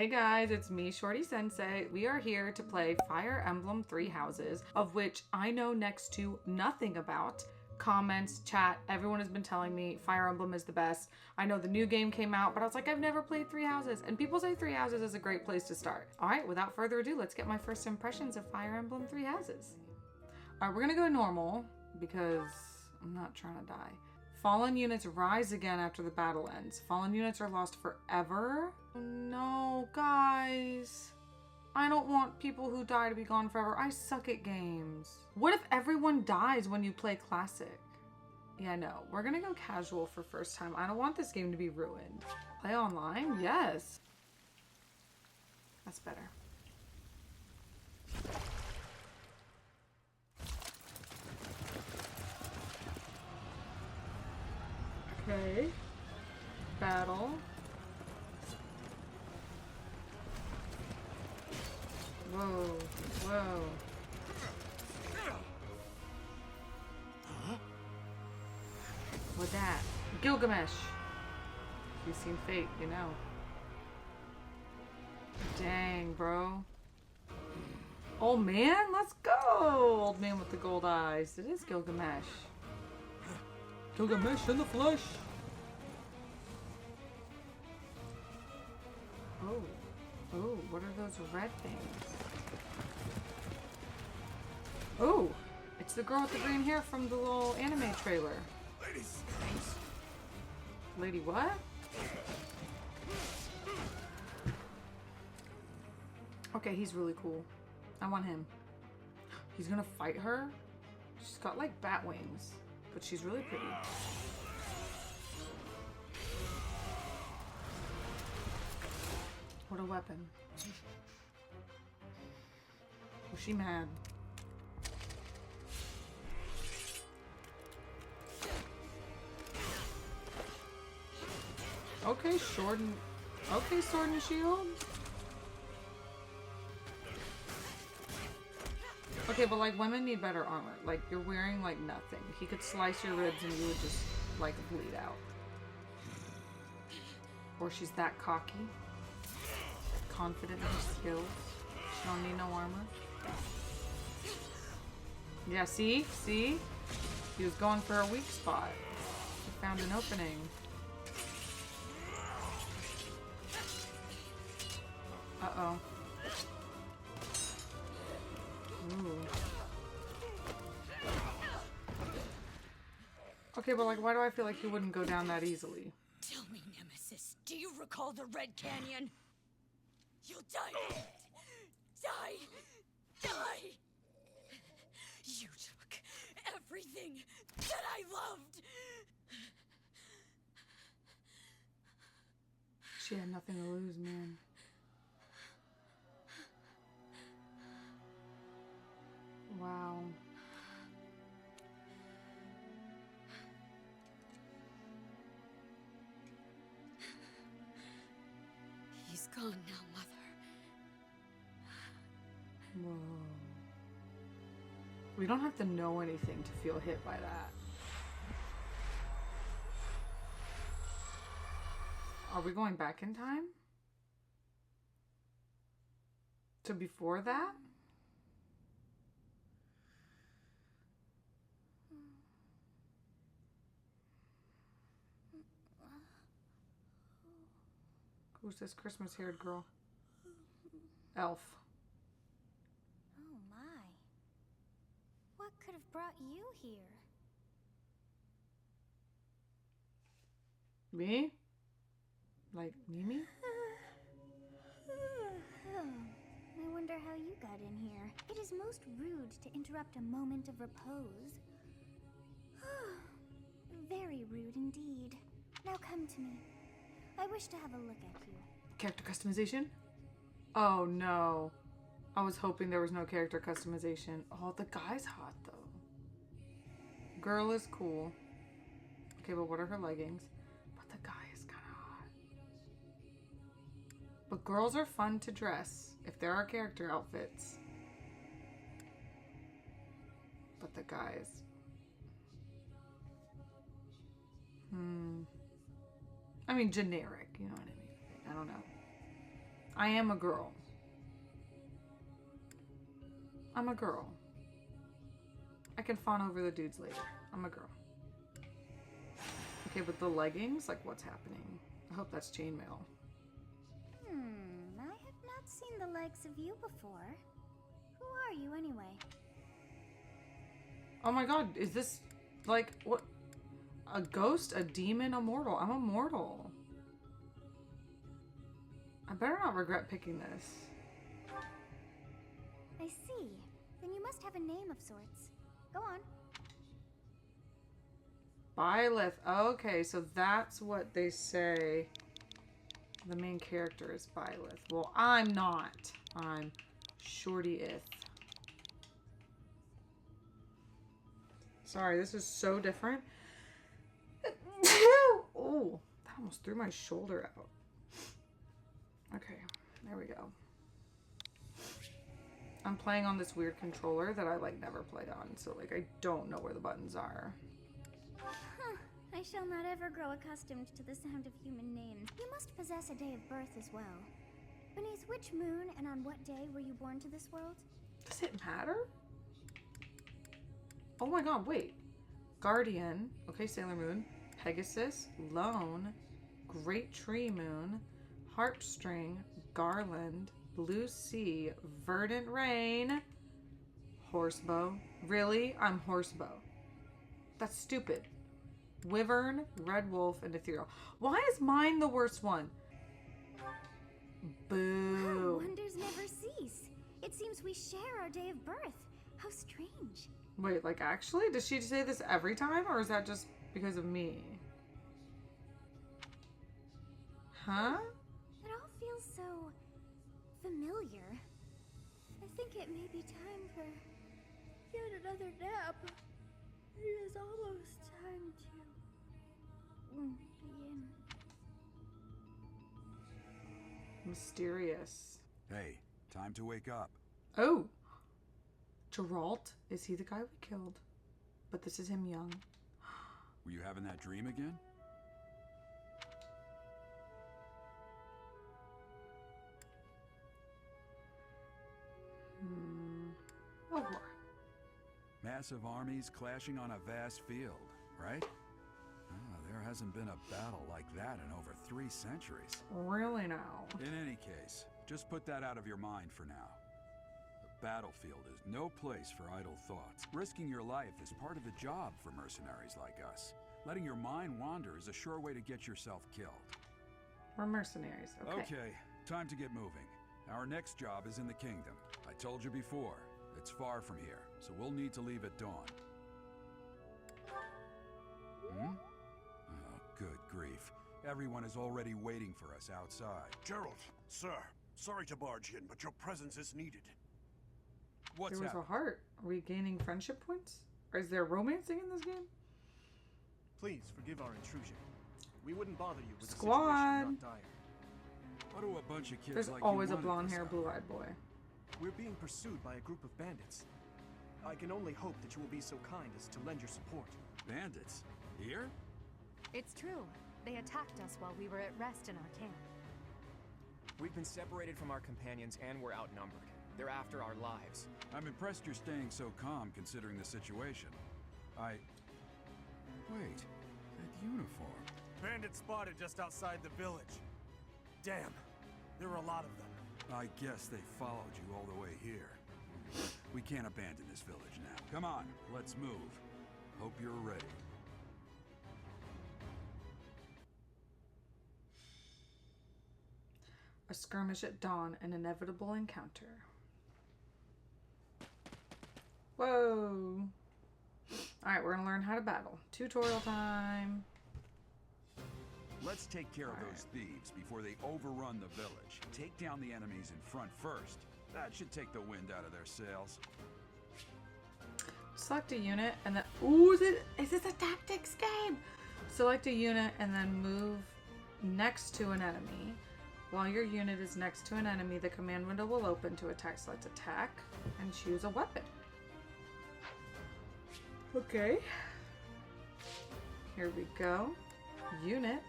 Hey guys, it's me, Shorty Sensei. We are here to play Fire Emblem Three Houses, of which I know next to nothing about. Comments, chat, everyone has been telling me Fire Emblem is the best. I know the new game came out, but I was like, I've never played Three Houses. And people say Three Houses is a great place to start. All right, without further ado, let's get my first impressions of Fire Emblem Three Houses. All right, we're gonna go normal because I'm not trying to die. Fallen units rise again after the battle ends. Fallen units are lost forever. No, guys. I don't want people who die to be gone forever. I suck at games. What if everyone dies when you play classic? Yeah, no. We're gonna go casual for first time. I don't want this game to be ruined. Play online? Yes. That's better. Okay. Battle. Whoa, whoa. What's that? Gilgamesh. If you've seen Fate, you know. Dang, bro. Oh man, let's go! Old man with the gold eyes. It is Gilgamesh. Gilgamesh in the flesh! Oh. Oh, what are those red things? Oh! It's the girl with the green hair from the little anime trailer. Lady what? Okay, he's really cool. I want him. He's gonna fight her? She's got like bat wings, but she's really pretty. What a weapon. Was she mad? Okay, sword and... Okay, sword and shield. Okay, but like women need better armor. Like you're wearing like nothing. He could slice your ribs and you would just like bleed out. Or she's that cocky. Confident in her skills. She don't need no armor. Yeah, see? See? He was going for a weak spot. He found an opening. Uh-oh. Ooh. Okay, but like, why do I feel like he wouldn't go down that easily? Tell me, Nemesis, do you recall the Red Canyon? You'll die. Die. Die. You took everything that I loved. She had nothing to lose, man. Wow. He's gone now, Mother. Whoa. We don't have to know anything to feel hit by that. Are we going back in time? To before that? Who's this Christmas-haired girl? Elf. Oh my. What could have brought you here? Me? Like, Mimi? I wonder how you got in here. It is most rude to interrupt a moment of repose. Very rude indeed. Now come to me. I wish to have a look at you. Character customization? Oh no. I was hoping there was no character customization. Oh, the guy's hot though. Girl is cool. Okay, but what are her leggings? But the guy is kind of hot. But girls are fun to dress if there are character outfits. But the guys. I mean, generic, you know what I mean? I don't know. I am a girl. I'm a girl. I can fawn over the dudes later. I'm a girl. Okay, but the leggings? Like, what's happening? I hope that's chainmail. I have not seen the likes of you before. Who are you anyway? Oh my god, is this, like, what? A ghost? A demon? A mortal? I'm a mortal. I better not regret picking this. I see. Then you must have a name of sorts. Go on. Byleth. Okay, so that's what they say. The main character is Byleth. Well, I'm not. I'm Shorty-ith. Sorry, this is so different. Oh, that almost threw my shoulder out. Okay, there we go. I'm playing on this weird controller that I like never played on, so like I don't know where the buttons are. Huh. I shall not ever grow accustomed to the sound of human names. You must possess a day of birth as well. Beneath which moon and on what day were you born to this world? Does it matter? Oh my god, wait. Guardian, okay, Sailor Moon, Pegasus, Lone, Great Tree Moon, Harpstring, Garland, Blue Sea, Verdant Rain, Horsebow. Really? I'm Horsebow. That's stupid. Wyvern, Red Wolf, and Ethereal. Why is mine the worst one? Boo. Wonders never cease. It seems we share our day of birth. How strange. Wait, like actually? Does she say this every time, or is that just because of me? Huh? It all feels so familiar. I think it may be time for yet another nap. It is almost time to begin. Mysterious. Hey, time to wake up. Oh! Geralt? Is he the guy we killed? But this is him young. Were you having that dream again? Oh, boy. Massive armies clashing on a vast field, right? There hasn't been a battle like that in over 3 centuries. Really now? In any case, just put that out of your mind for now. The battlefield is no place for idle thoughts. Risking your life is part of the job for mercenaries like us. Letting your mind wander is a sure way to get yourself killed. We're mercenaries. Okay. Okay, time to get moving. Our next job is in the kingdom. I told you before, it's far from here, so we'll need to leave at dawn. Hmm? Oh, good grief. Everyone is already waiting for us outside. Gerald, sir, sorry to barge in, but your presence is needed. What's There was happening? a heart. Are we gaining friendship points? Or is there romancing in this game? Please forgive our intrusion. We wouldn't bother you with Squad. a situation not dire. What do a bunch of kids There's like always you a want at blonde this hair, hour? blue eyed boy. We're being pursued by a group of bandits. I can only hope that you will be so kind as to lend your support. Bandits? Here? It's true. They attacked us while we were at rest in our camp. We've been separated from our companions and we're outnumbered. They're after our lives. I'm impressed you're staying so calm considering the situation. Wait, that uniform. Bandits spotted just outside the village. Damn, there were a lot of them. I guess they followed you all the way here. We can't abandon this village now. Come on, let's move. Hope you're ready. A skirmish at dawn, an inevitable encounter. Whoa. Alright, we're gonna learn how to battle. Tutorial time. Let's take care of those thieves before they overrun the village. Take down the enemies in front first. That should take the wind out of their sails. Select a unit and then... Ooh, is this a tactics game? Select a unit and then move next to an enemy. While your unit is next to an enemy, the command window will open to attack. Select attack and choose a weapon. Okay. Here we go. Unit.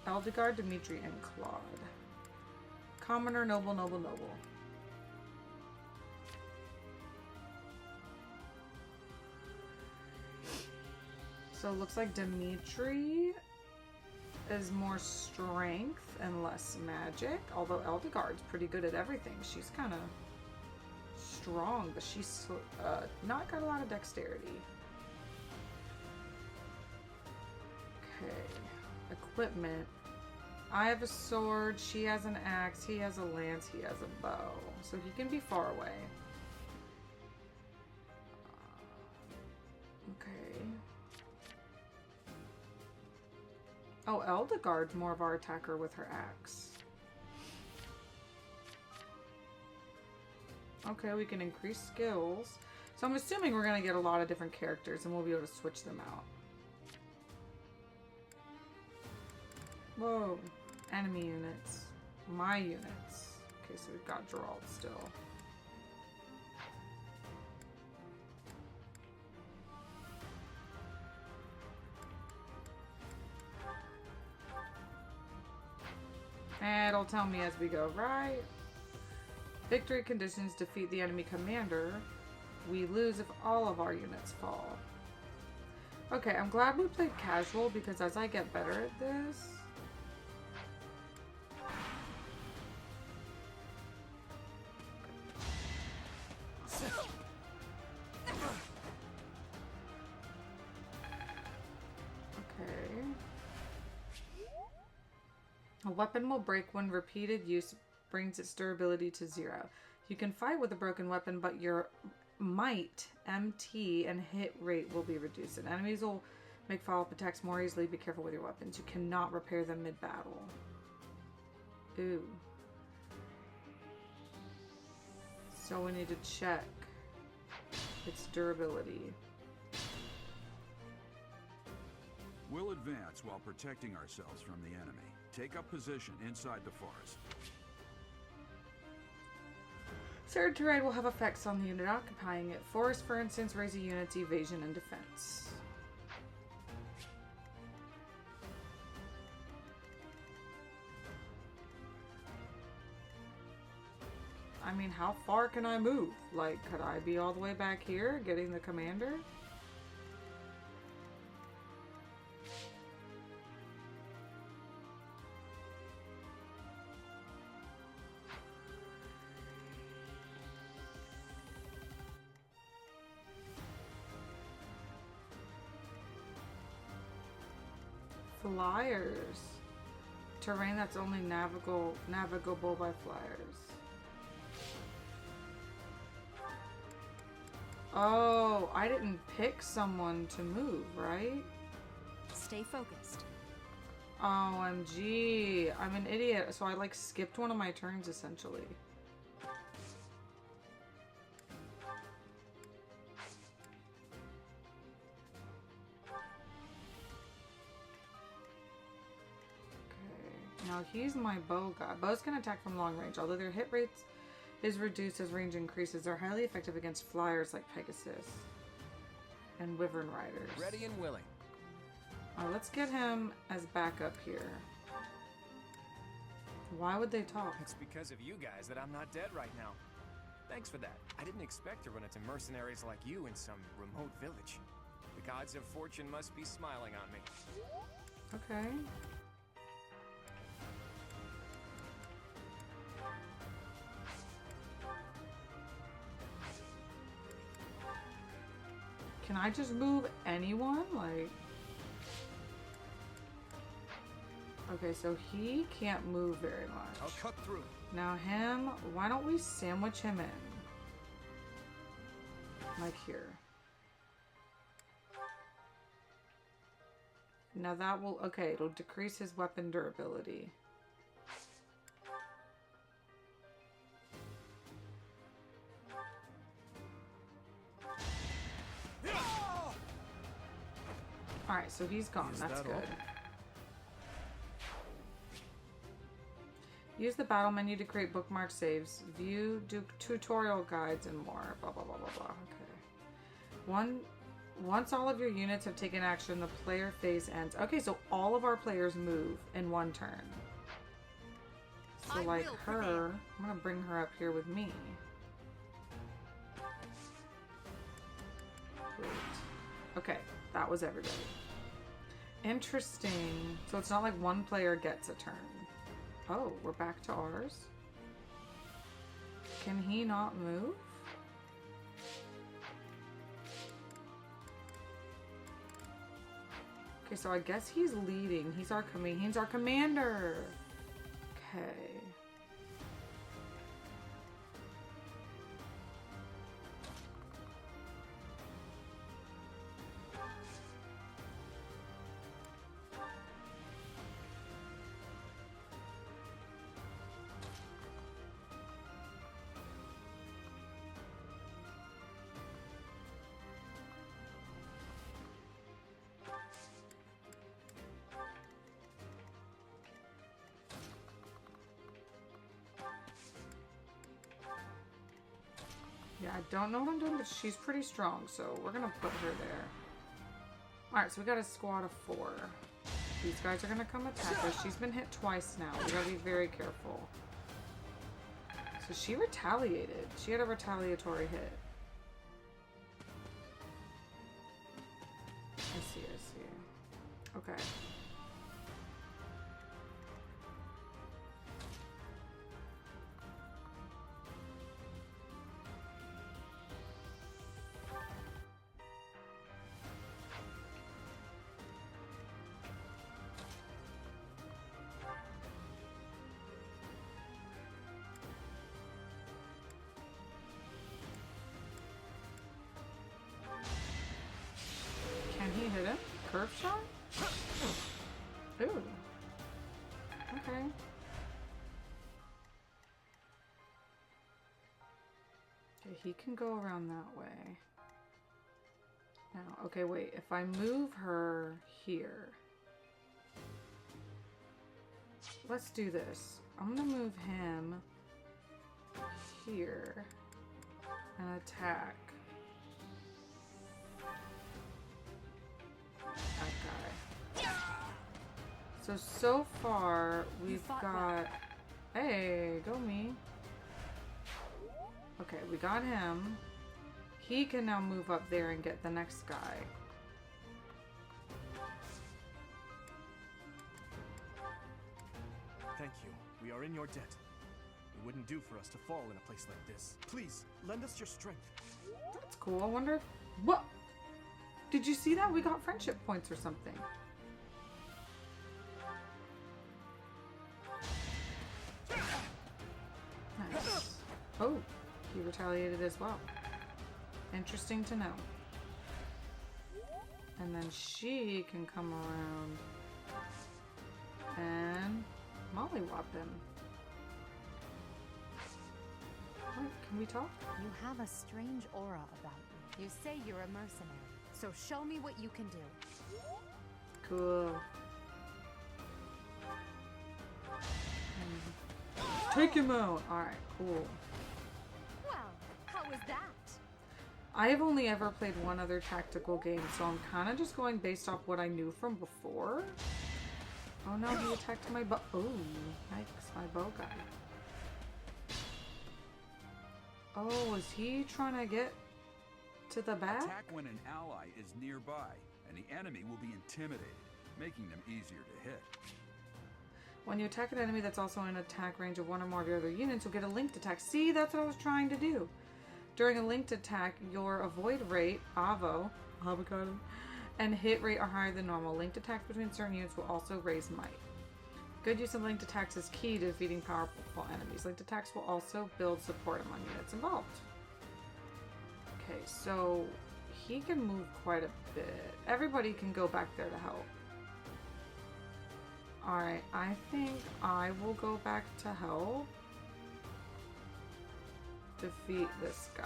Eldegard, Dimitri, and Claude. Commoner, noble, noble, noble. So it looks like Dimitri is more strength and less magic, although Eldegard's pretty good at everything. She's kind of strong, but she's not got a lot of dexterity. Okay, equipment. I have a sword, she has an axe, he has a lance, he has a bow. So he can be far away. Okay. Oh, Eldegard's more of our attacker with her axe. Okay, we can increase skills. So I'm assuming we're going to get a lot of different characters and we'll be able to switch them out. Whoa. Enemy units. My units. Okay, so we've got Gerald still. It'll tell me as we go, right? Victory conditions defeat the enemy commander. We lose if all of our units fall. Okay, I'm glad we played casual because as I get better at this... Okay. A weapon will break when repeated use brings its durability to 0. You can fight with a broken weapon, but your might, MT, and hit rate will be reduced. And enemies will make follow-up attacks more easily. Be careful with your weapons. You cannot repair them mid-battle. Ooh. So we need to check its durability. We'll advance while protecting ourselves from the enemy. Take up position inside the forest. Certain terrain will have effects on the unit occupying it. Forest, for instance, raise a unit's evasion and defense. I mean, how far can I move? Like, could I be all the way back here getting the commander? Flyers. Terrain that's only navigable by flyers. Oh, I didn't pick someone to move, right? Stay focused. OMG. I'm an idiot. So I like skipped one of my turns essentially. Now he's my bow guy. Bows can attack from long range. Although their hit rates is reduced as range increases, they're highly effective against flyers like Pegasus and Wyvern Riders. Ready and willing. Alright, let's get him as backup here. Why would they talk? It's because of you guys that I'm not dead right now. Thanks for that. I didn't expect to run into mercenaries like you in some remote village. The gods of fortune must be smiling on me. Okay. Can I just move anyone? Like... Okay, so he can't move very much. I'll cut through. Now him, why don't we sandwich him in? Like here. Now that will, okay, it'll decrease his weapon durability. Alright, so he's gone. That's good. Use the battle menu to create bookmark saves. View tutorial guides and more. Blah, blah, blah, blah, blah. Okay. Once all of your units have taken action, the player phase ends. Okay, so all of our players move in one turn. So like her, I'm gonna bring her up here with me. Wait. Okay, that was everybody. Interesting. So it's not like one player gets a turn. Oh, we're back to ours. Can he not move? Okay, so I guess he's leading. He's our commander. Okay. Yeah, I don't know what I'm doing, but she's pretty strong, so we're gonna put her there. Alright, so we got a squad of 4. These guys are gonna come attack us. She's been hit twice now. We gotta be very careful. So she retaliated. She had a retaliatory hit. I see. Okay. Can he hit him? Curve shot? Ooh. Okay. Okay, he can go around that way. Now, okay, wait. If I move her here. Let's do this. I'm gonna move him here and attack that guy. So far we've got... Hey, go me. Okay, we got him. He can now move up there and get the next guy. Thank you. We are in your debt. It wouldn't do for us to fall in a place like this. Please, lend us your strength. That's cool. I wonder... What? Did you see that? We got friendship points or something. Nice. Oh, he retaliated as well. Interesting to know. And then she can come around and mollywop him. Wait, can we talk? You have a strange aura about you. You say you're a mercenary, so show me what you can do. Cool. Take him out! Alright, cool. Well, how was that? I have only ever played one other tactical game, so I'm kind of just going based off what I knew from before. Oh no, he attacked my bow. Oh, yikes, my bow guy. Oh, is he trying to get to the back? Attack when an ally is nearby, and the enemy will be intimidated, making them easier to hit. When you attack an enemy that's also in attack range of one or more of your other units, you'll get a linked attack. See, that's what I was trying to do. During a linked attack, your avoid rate, avocado, and hit rate are higher than normal. Linked attacks between certain units will also raise might. Good use of linked attacks is key to defeating powerful enemies. Linked attacks will also build support among units involved. Okay, so he can move quite a bit. Everybody can go back there to help. Alright, I think I will go back to help. Defeat this guy.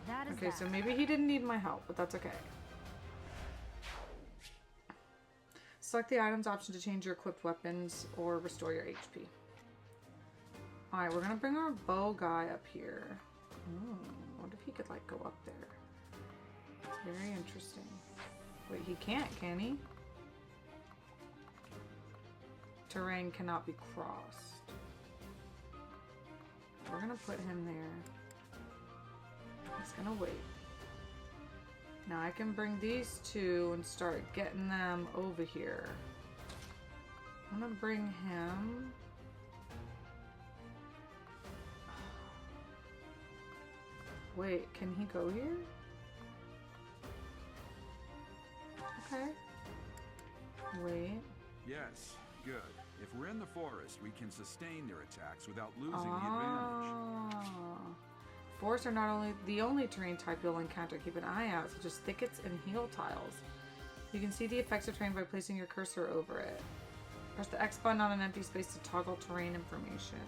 That is Okay, so maybe he didn't need my help, but that's okay. Select the items option to change your equipped weapons or restore your HP. Alright, we're gonna bring our bow guy up here. I wonder if he could, like, go up there. It's very interesting. Wait, he can't, can he? Terrain cannot be crossed. We're gonna put him there. He's gonna wait. Now I can bring these two and start getting them over here. I'm gonna bring him. Wait, can he go here? Okay. Wait. Yes, good. If we're in the forest, we can sustain their attacks without losing the advantage. Forests are not only the only terrain type you'll encounter. Keep an eye out, such as thickets and hill tiles. You can see the effects of terrain by placing your cursor over it. Press the X button on an empty space to toggle terrain information.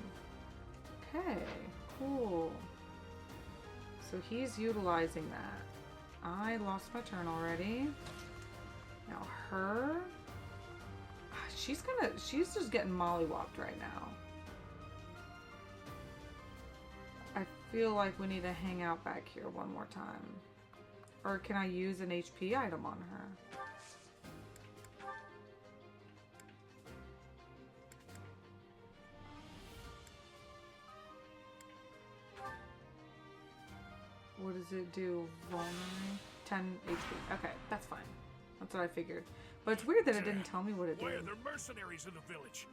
Okay, cool. So he's utilizing that. I lost my turn already. Now her... She's just getting mollywopped right now. I feel like we need to hang out back here one more time. Or can I use an HP item on her? What does it do? Vulnerable? 10 HP. Okay, that's fine. That's what I figured. But it's weird that it didn't tell me what it did. Why are there mercenaries in the village?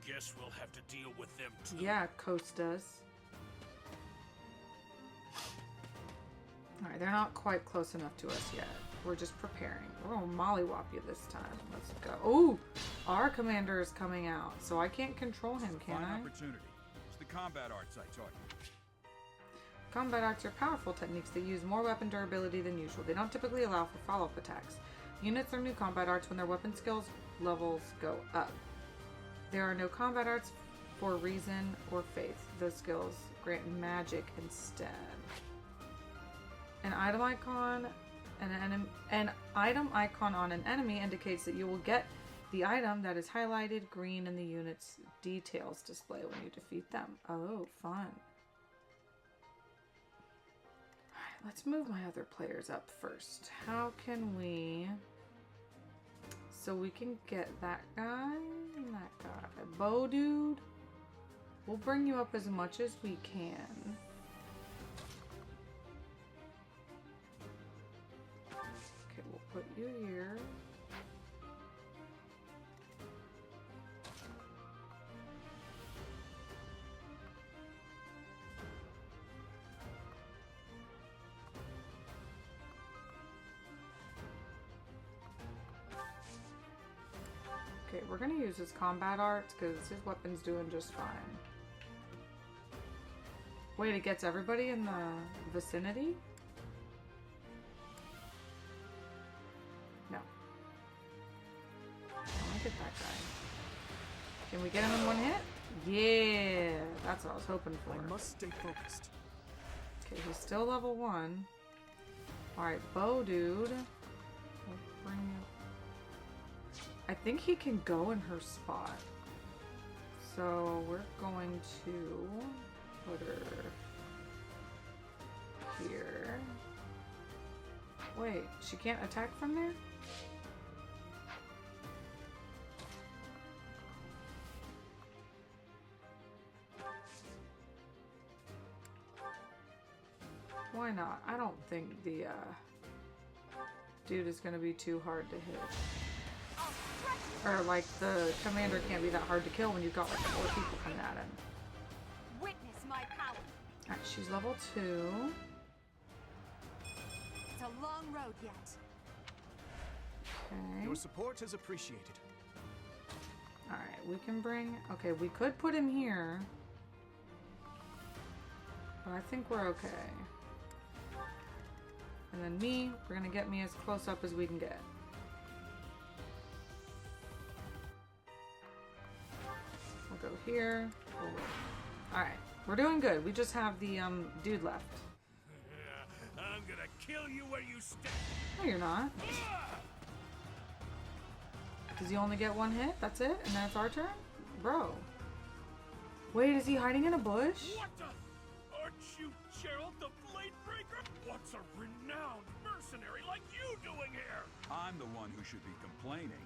Guess we'll have to deal with them too. Yeah, Costas. Alright, they're not quite close enough to us yet. We're just preparing. We're gonna mollywop you this time. Let's go. Oh! Our commander is coming out, so I can't control him, can I? Opportunity. It's the combat arts I taught you. Combat arts are powerful techniques that use more weapon durability than usual. They don't typically allow for follow-up attacks. Units learn new combat arts when their weapon skills levels go up. There are no combat arts for reason or faith. Those skills grant magic instead. An item icon on an enemy indicates that you will get the item that is highlighted green in the unit's details display when you defeat them. Oh, fun. Let's move my other players up first. How can we... So we can get that guy and that guy. Bow dude. We'll bring you up as much as we can. Okay, we'll put you here. Okay, we're gonna use his combat arts because his weapon's doing just fine. Wait, it gets everybody in the vicinity? No. I wanna get that guy. Can we get him in one hit? Yeah, that's what I was hoping for. I must stay focused. Okay, he's still level 1. Alright, bow dude. We'll bring you. I think he can go in her spot. So we're going to put her here. Wait, she can't attack from there? Why not? I don't think the dude is going to be too hard to hit. Or, like, the commander can't be that hard to kill when you've got, like, 4 people coming at him. Witness my power. Alright, she's level 2. It's a long road yet. Okay. Your support is appreciated. Alright, we can bring... Okay, we could put him here. But I think we're okay. And then me, we're gonna get me as close up as we can get. We'll go here. We'll wait. Alright, we're doing good. We just have the dude left. I'm gonna kill you where you stand. No, you're not. Does he only get 1 hit? That's it? And that's our turn? Bro. Wait, is he hiding in a bush? What the? Aren't you Gerald the Bladebreaker? What's a renowned mercenary like you doing here? I'm the one who should be complaining.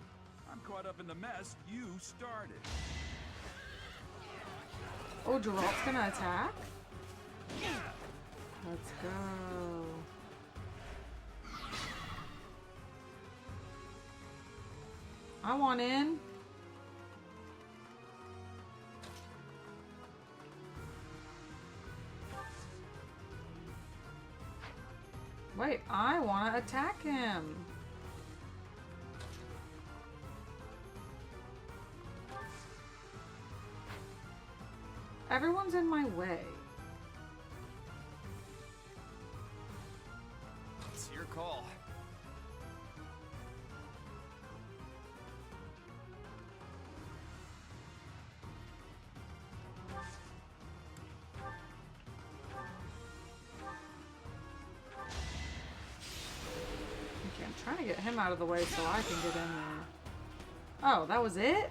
I'm caught up in the mess you started. Oh, Gerald's gonna attack? Let's go. I want in. Wait, I want to attack him. Everyone's in my way. It's your call. Okay, I'm trying to get him out of the way so I can get in there. Oh, that was it?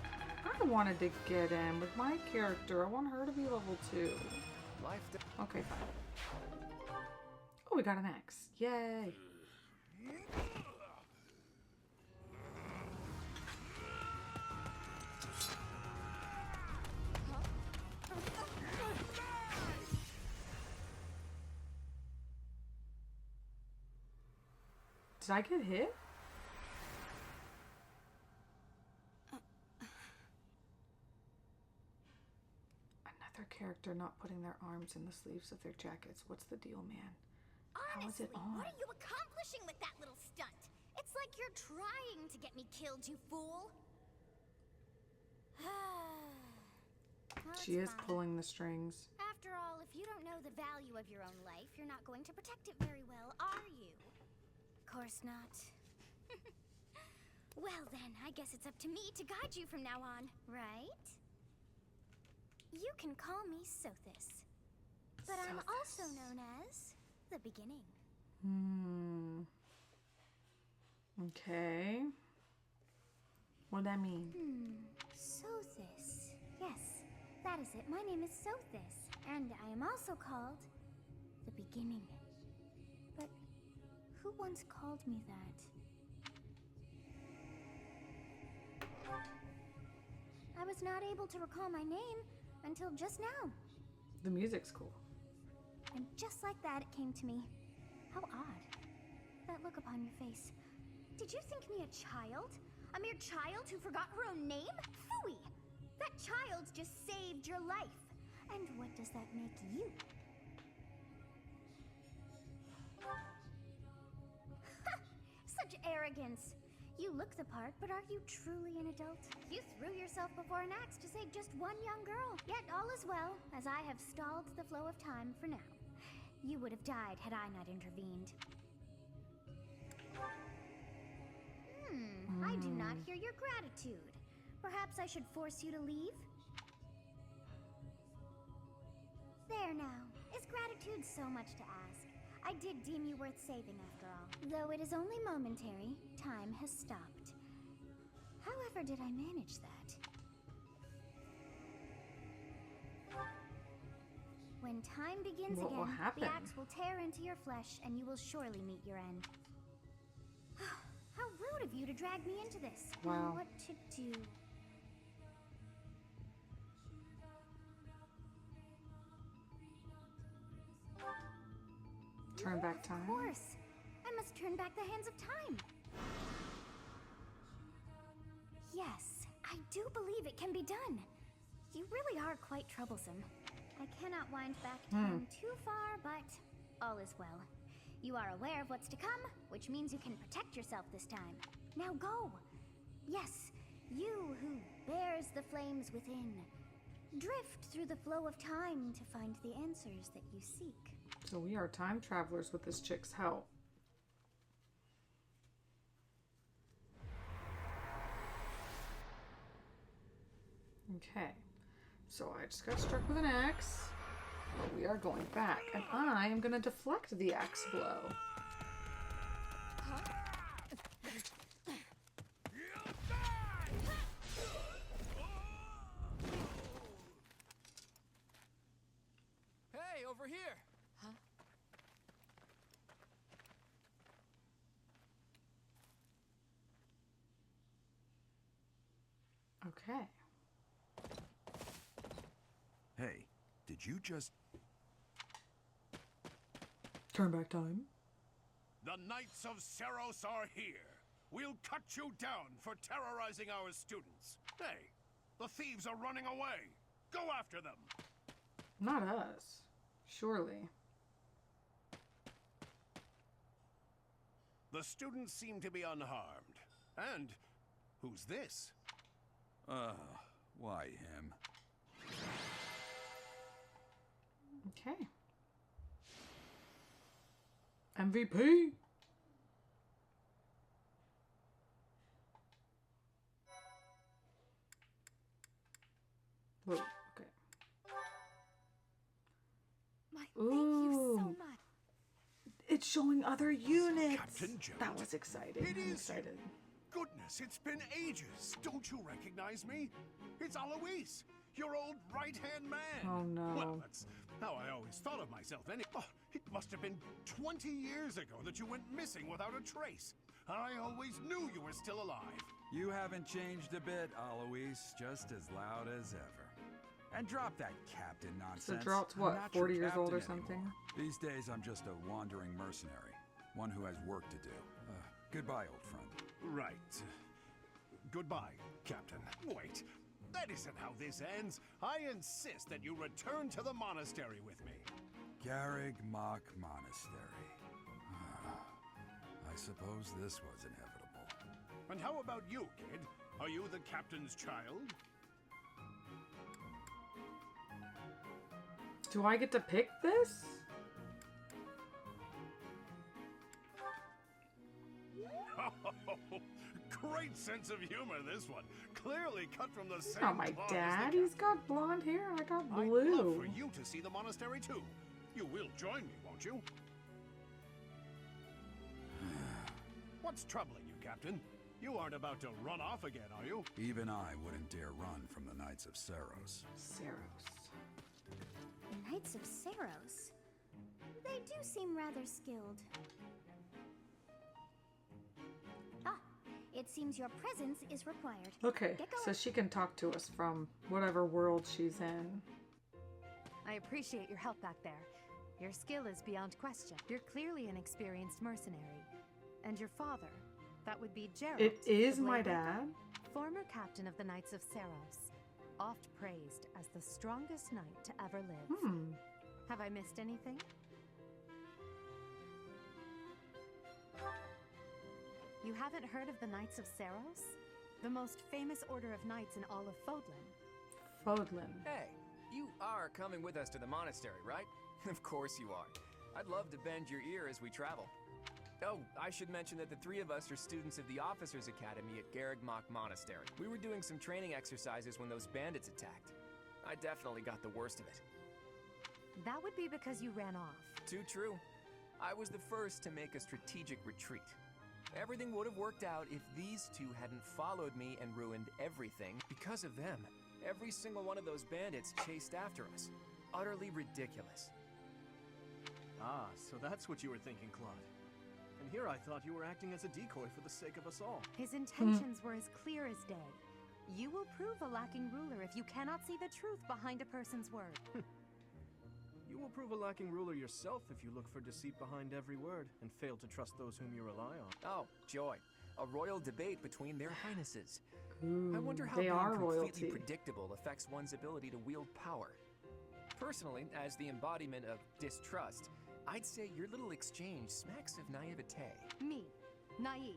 I wanted to get in with my character. I want her to be level 2. Okay, fine. Oh, we got an axe. Yay. Did I get hit? Another character not putting their arms in the sleeves of their jackets. What's the deal, man? How is Honestly, it on? what are you accomplishing with that little stunt? It's like you're trying to get me killed, you fool. Well, She it's is fine. pulling the strings. After all, if you don't know the value of your own life, you're not going to protect it very well, are you? Of course not. Well then, I guess it's up to me to guide you from now on, right? You can call me Sothis, but I'm also known as the Beginning. Okay. What does that mean? Sothis. Yes, that is it. My name is Sothis, and I am also called the Beginning. But who once called me that? I was not able to recall my name until just now. The music's cool. And just like that, it came to me. How odd. That look upon your face. Did you think me a child? A mere child who forgot her own name? Phooey! That child just saved your life. And what does that make you? Such arrogance. You look the part, but are you truly an adult? You threw yourself before an axe to save just one young girl. Yet all is well, as I have stalled the flow of time for now. You would have died had I not intervened. I do not hear your gratitude. Perhaps I should force you to leave? There now. Is gratitude so much to ask? I did deem you worth saving after all. Though it is only momentary, time has stopped. However did I manage that? When time begins What will again, happen? the axe will tear into your flesh and you will surely meet your end. How rude of you to drag me into this. Wow. What to do? Turn back time. Of course. I must turn back the hands of time. Yes, I do believe it can be done. You really are quite troublesome. I cannot wind back time too far, but all is well. You are aware of what's to come, which means you can protect yourself this time. Now go! Yes, you who bears the flames within. Drift through the flow of time to find the answers that you seek. So we are time travelers with this chick's help. Okay. So I just got struck with an axe. But we are going back. And I am going to deflect the axe blow. over here. Huh? Okay. Hey, did you just... Turn back time. The Knights of Seros are here. We'll cut you down for terrorizing our students. Hey, the thieves are running away. Go after them. Not us. Surely. The students seem to be unharmed. And who's this? Why him? Okay. MVP. Whoa, okay. Thank you so much. It's showing other units. Captain Jones. That was exciting. It I'm is excited. Goodness, it's been ages. Don't you recognize me? It's Alois, your old right-hand man. Oh, no. Well, that's how I always thought of myself. Oh, it must have been 20 years ago that you went missing without a trace. I always knew you were still alive. You haven't changed a bit, Alois. Just as loud as ever. And drop that captain nonsense. So Geralt's I'm what, not your 40 years old or captain something? anymore. These days, I'm just a wandering mercenary. One who has work to do. Goodbye, old friend. Right. Goodbye, Captain. Wait, that isn't how this ends. I insist that you return to the monastery with me. Garrig Mach Monastery. I suppose this was inevitable. And how about you, kid? Are you the captain's child? Do I get to pick this? Great sense of humor, this one. Clearly cut from the same Oh, my cloth as dad. the He's got blonde hair and I got I'd blue. love for you to see the monastery too. You will join me, won't you? What's troubling you, Captain? You aren't about to run off again, are you? Even I wouldn't dare run from the Knights of Seros. Seros. Knights of Seros. They do seem rather skilled. Ah, it seems your presence is required. Okay, Get going. so she can talk to us from whatever world she's in. I appreciate your help back there. Your skill is beyond question. You're clearly an experienced mercenary. And your father, that would be Geralt. It is the my Blade dad? Former captain of the Knights of Seros. Oft praised as the strongest knight to ever live. Have I missed anything? You haven't heard of the Knights of Seros? The most famous order of knights in all of Fodlan. Fodlan. Hey, you are coming with us to the monastery, right? Of course you are. I'd love to bend your ear as we travel. Oh, I should mention that the three of us are students of the Officers Academy at Garrig Mach Monastery. We were doing some training exercises when those bandits attacked. I definitely got the worst of it. That would be because you ran off. Too true. I was the first to make a strategic retreat. Everything would have worked out if these two hadn't followed me and ruined everything because of them. Every single one of those bandits chased after us. Utterly ridiculous. Ah, so that's what you were thinking, Claude. And here I thought you were acting as a decoy for the sake of us all. His intentions were as clear as day. You will prove a lacking ruler if you cannot see the truth behind a person's word. You will prove a lacking ruler yourself if you look for deceit behind every word and fail to trust those whom you rely on. Oh, joy. A royal debate between their highnesses. Ooh, I wonder how they being are completely royalty. predictable affects one's ability to wield power. Personally, as the embodiment of distrust, I'd say your little exchange smacks of naivete. Me, naive.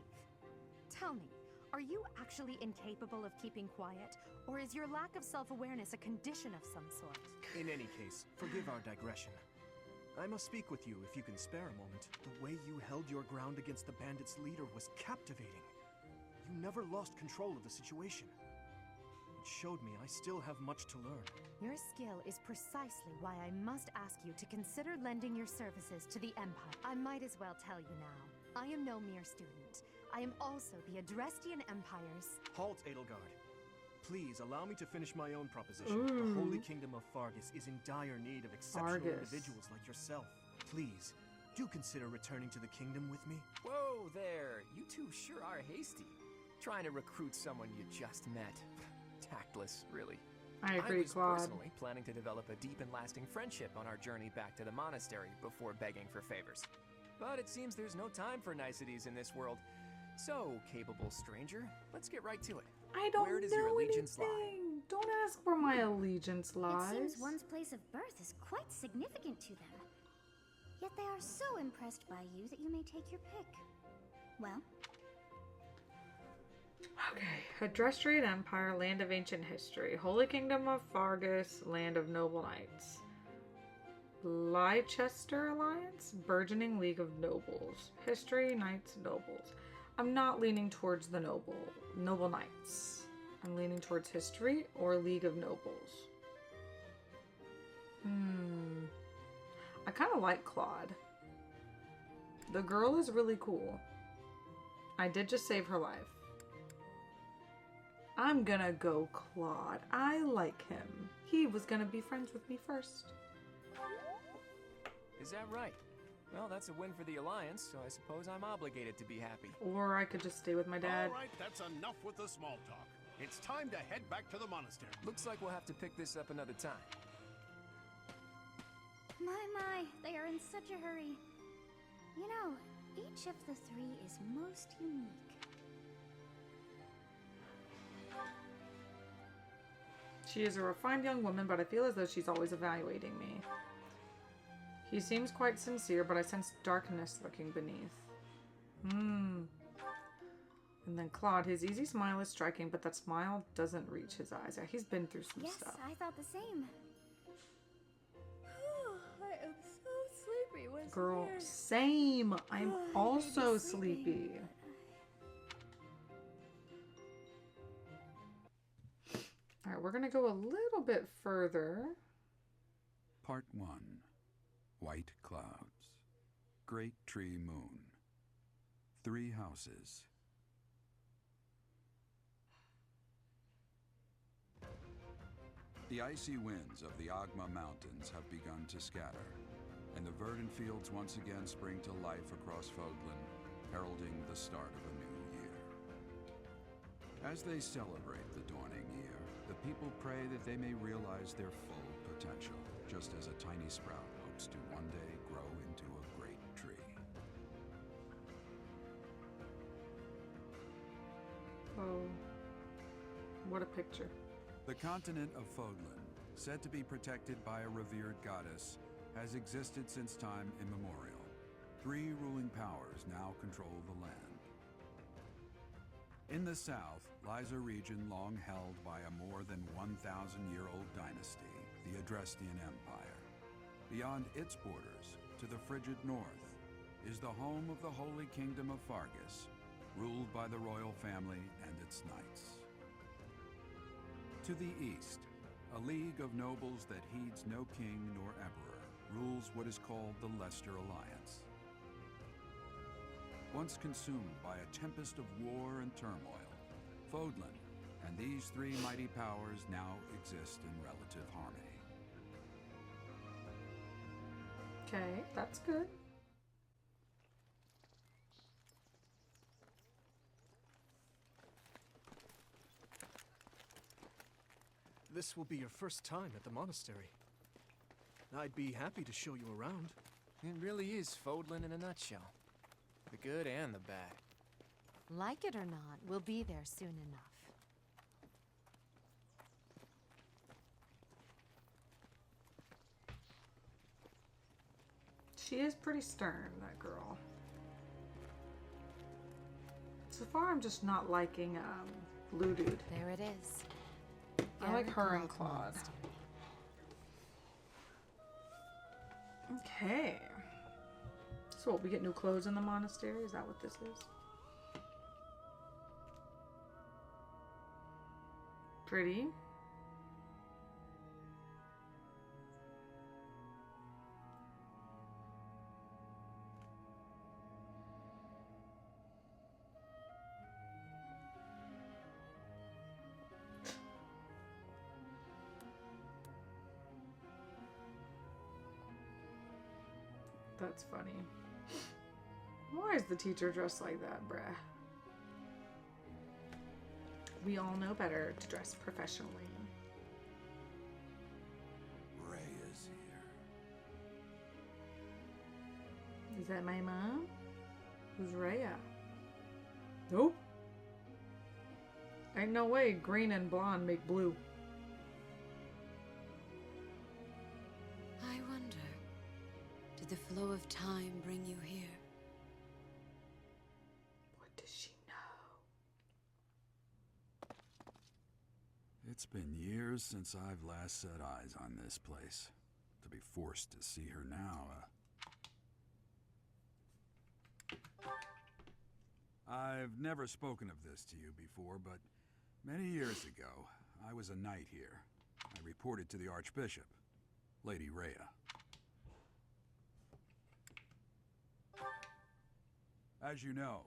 Tell me, are you actually incapable of keeping quiet? Or is your lack of self-awareness a condition of some sort? In any case, forgive our digression. I must speak with you if you can spare a moment. The way you held your ground against the bandits' leader was captivating. You never lost control of the situation. It showed me I still have much to learn. Your skill is precisely why I must ask you to consider lending your services to the Empire. I might as well tell you now. I am no mere student. I am also the Adrestian Empire's... Halt, Edelgard. Please allow me to finish my own proposition. The Holy Kingdom of Fargus is in dire need of exceptional individuals like yourself. Please, do consider returning to the kingdom with me. Whoa there, you two sure are hasty. Trying to recruit someone you just met. Tactless, really. I agree, I was Claude. personally planning to develop a deep and lasting friendship on our journey back to the monastery before begging for favors. But it seems there's no time for niceties in this world. So, capable stranger, let's get right to it. I don't Where does know your allegiance anything. Don't ask where my allegiance lies. It seems one's place of birth is quite significant to them. Yet they are so impressed by you that you may take your pick. Well, Okay. Adrestriate Empire, land of ancient history. Holy Kingdom of Fargus, land of noble knights. Leicester Alliance, burgeoning league of nobles. History, knights, nobles. I'm not leaning towards the noble knights. I'm leaning towards history or league of nobles. I kind of like Claude. The girl is really cool. I did just save her life. I'm gonna go Claude. I like him. He was gonna be friends with me first. Is that right? Well, that's a win for the Alliance, so I suppose I'm obligated to be happy. Or I could just stay with my dad. All right, that's enough with the small talk. It's time to head back to the monastery. Looks like we'll have to pick this up another time. my, they are in such a hurry. You know, each of the three is most unique. She is a refined young woman, but I feel as though she's always evaluating me. He seems quite sincere, but I sense darkness lurking beneath. And then Claude, his easy smile is striking, but that smile doesn't reach his eyes. Yeah, he's been through some stuff. Yes, I thought the same. I am so sleepy. Girl, same. I'm also sleepy. Alright, we're gonna go a little bit further. Part 1. White Clouds. Great Tree Moon. 3 Houses. The icy winds of the Agma Mountains have begun to scatter, and the verdant fields once again spring to life across Fodlan, heralding the start of a new year. As they celebrate the dawning year, the people pray that they may realize their full potential, just as a tiny sprout hopes to one day grow into a great tree. Oh, what a picture. The continent of Fodlan, said to be protected by a revered goddess, has existed since time immemorial. 3 ruling powers now control the land. In the south lies a region long held by a more than 1,000-year-old dynasty, the Adrestian Empire. Beyond its borders, to the frigid north, is the home of the Holy Kingdom of Fargus, ruled by the royal family and its knights. To the east, a league of nobles that heeds no king nor emperor rules what is called the Leicester Alliance. Once consumed by a tempest of war and turmoil, Fodlan and these 3 mighty powers now exist in relative harmony. Okay, that's good. This will be your first time at the monastery. I'd be happy to show you around. It really is Fodlan in a nutshell. The good and the bad. Like it or not, we'll be there soon enough. She is pretty stern, that girl. So far, I'm just not liking Blue Dude. There it is. I like Garrett her and Cloth Claude. Monastery. Okay. So what, we get new clothes in the monastery? Is that what this is? Pretty. That's funny. Why is the teacher dressed like that, bruh? We all know better to dress professionally. Rhea's here. Is that my mom? Who's Rhea? Nope. Ain't no way green and blonde make blue. I wonder, did the flow of time bring you here? What does she know? It's been years since I've last set eyes on this place. To be forced to see her now, I've never spoken of this to you before, but many years ago, I was a knight here. I reported to the Archbishop, Lady Rhea. As you know,